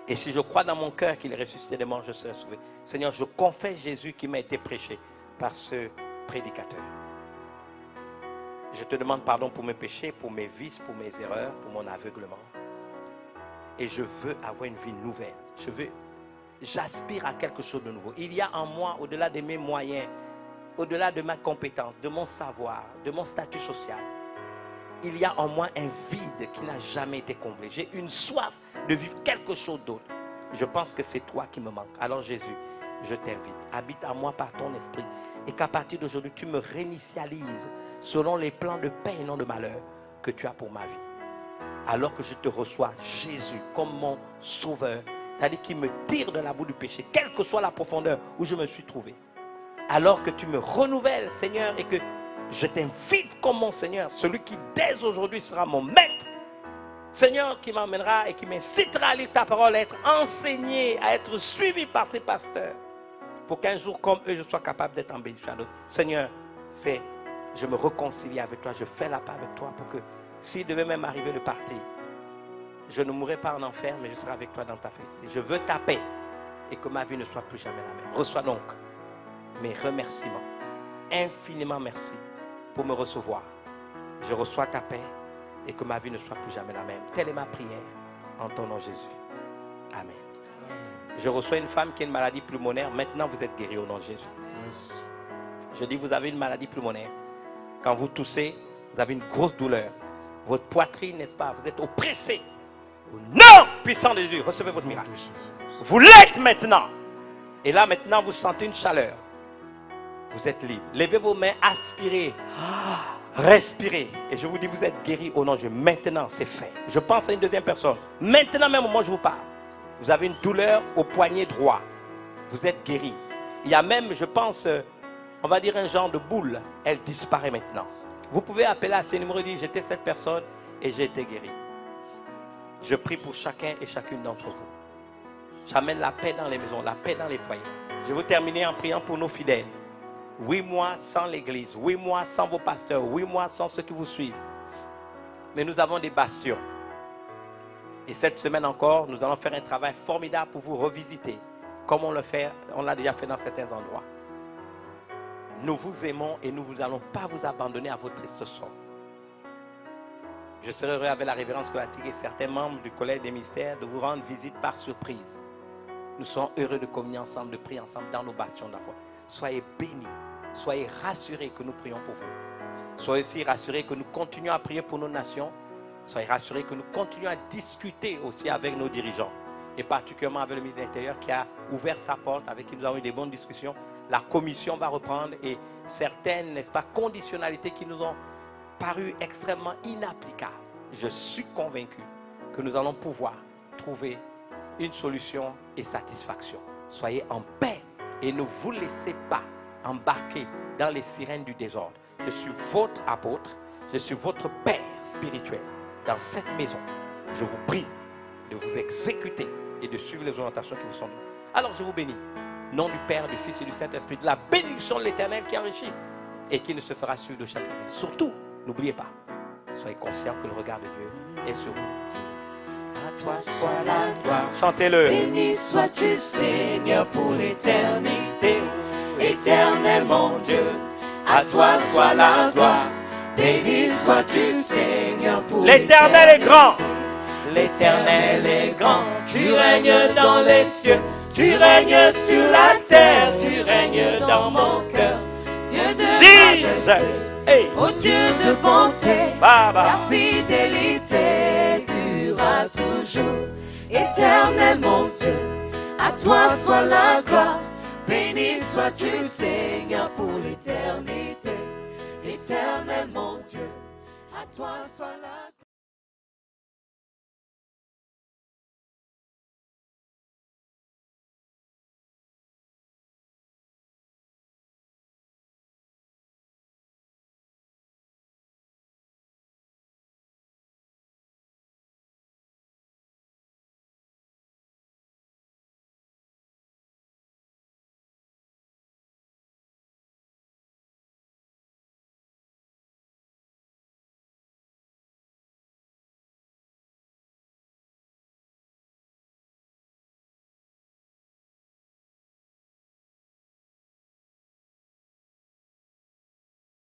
et si je crois dans mon cœur qu'il est ressuscité des morts, je serai sauvé. Seigneur, je confesse Jésus qui m'a été prêché par ce prédicateur. Je te demande pardon pour mes péchés, pour mes vices, pour mes erreurs, pour mon aveuglement. Et je veux avoir une vie nouvelle. J'aspire à quelque chose de nouveau. Il y a en moi, au-delà de mes moyens, au-delà de ma compétence, de mon savoir, de mon statut social, il y a en moi un vide qui n'a jamais été comblé. J'ai une soif de vivre quelque chose d'autre. Je pense que c'est toi qui me manques. Alors Jésus, je t'invite. Habite en moi par ton esprit. Et qu'à partir d'aujourd'hui, tu me réinitialises selon les plans de paix et non de malheur que tu as pour ma vie. Alors que je te reçois, Jésus, comme mon sauveur, c'est-à-dire qui me tire de la boue du péché, quelle que soit la profondeur où je me suis trouvé. Alors que tu me renouvelles, Seigneur, et que je t'invite comme mon Seigneur, celui qui dès aujourd'hui sera mon maître, Seigneur, qui m'emmènera et qui m'incitera à lire ta parole, à être enseigné, à être suivi par ses pasteurs, pour qu'un jour comme eux, je sois capable d'être en bénédiction à d'autres. Seigneur, je me réconcilie avec toi, je fais la paix avec toi, pour que s'il devait même arriver de partir, je ne mourrai pas en enfer, mais je serai avec toi dans ta félicité. Je veux ta paix et que ma vie ne soit plus jamais la même. Reçois donc mes remerciements. Infiniment merci pour me recevoir. Je reçois ta paix et que ma vie ne soit plus jamais la même. Telle est ma prière en ton nom Jésus. Amen. Je reçois une femme qui a une maladie pulmonaire. Maintenant, vous êtes guéri au nom de Jésus. Yes. Je dis, vous avez une maladie pulmonaire. Quand vous toussez, vous avez une grosse douleur. Votre poitrine, n'est-ce pas? Vous êtes oppressé. Au nom puissant de Jésus, recevez votre miracle. Vous l'êtes maintenant. Et là, maintenant, vous sentez une chaleur. Vous êtes libre. Levez vos mains, aspirez. Respirez. Et je vous dis, vous êtes guéri au nom de Jésus. Maintenant, c'est fait. Je pense à une deuxième personne. Maintenant, même au moment où je vous parle, vous avez une douleur au poignet droit. Vous êtes guéri. Il y a même, je pense, on va dire un genre de boule. Elle disparaît maintenant. Vous pouvez appeler à ces numéros et dire, j'étais cette personne et j'ai été guéri. Je prie pour chacun et chacune d'entre vous. J'amène la paix dans les maisons, la paix dans les foyers. Je vais vous terminer en priant pour nos fidèles. 8 mois sans l'église, 8 mois sans vos pasteurs, 8 mois sans ceux qui vous suivent. Mais nous avons des bastions. Et cette semaine encore, nous allons faire un travail formidable pour vous revisiter, comme on l'a déjà fait dans certains endroits. Nous vous aimons et nous n'allons pas vous abandonner à votre triste sort. Je serai heureux avec la révérence scolastique et certains membres du collège des mystères de vous rendre visite par surprise. Nous serons heureux de communier ensemble, de prier ensemble dans nos bastions de la foi. Soyez bénis, soyez rassurés que nous prions pour vous. Soyez aussi rassurés que nous continuons à prier pour nos nations. Soyez rassurés que nous continuons à discuter aussi avec nos dirigeants. Et particulièrement avec le ministre de l'Intérieur qui a ouvert sa porte, avec qui nous avons eu des bonnes discussions. La commission va reprendre et certaines, n'est-ce pas, conditionnalités qui nous ont paru extrêmement inapplicables. Je suis convaincu que nous allons pouvoir trouver une solution et satisfaction. Soyez en paix et ne vous laissez pas embarquer dans les sirènes du désordre. Je suis votre apôtre, je suis votre père spirituel dans cette maison. Je vous prie de vous exécuter et de suivre les orientations qui vous sont données. Alors je vous bénis. Au nom du Père, du Fils et du Saint-Esprit, de la bénédiction de l'Éternel qui enrichit et qui ne se fera suivre de chacun. Surtout, n'oubliez pas, soyez conscients que le regard de Dieu est sur vous. À toi soit la gloire. Chantez-le. Béni sois-tu, Seigneur, pour l'éternité. Éternel mon Dieu, à toi soit la gloire. Béni sois-tu, Seigneur, pour L'Éternel est grand. L'Éternel est grand. Tu règnes dans les cieux. Tu règnes sur la terre. Tu règnes dans mon cœur. Dieu de Jesus. majesté. Hey. Ô Dieu de bonté. Baba. Ta fidélité durera toujours. Éternel mon Dieu, à toi soit la gloire. Béni sois-tu, Seigneur, pour l'éternité. Éternel mon Dieu, à toi soit la gloire.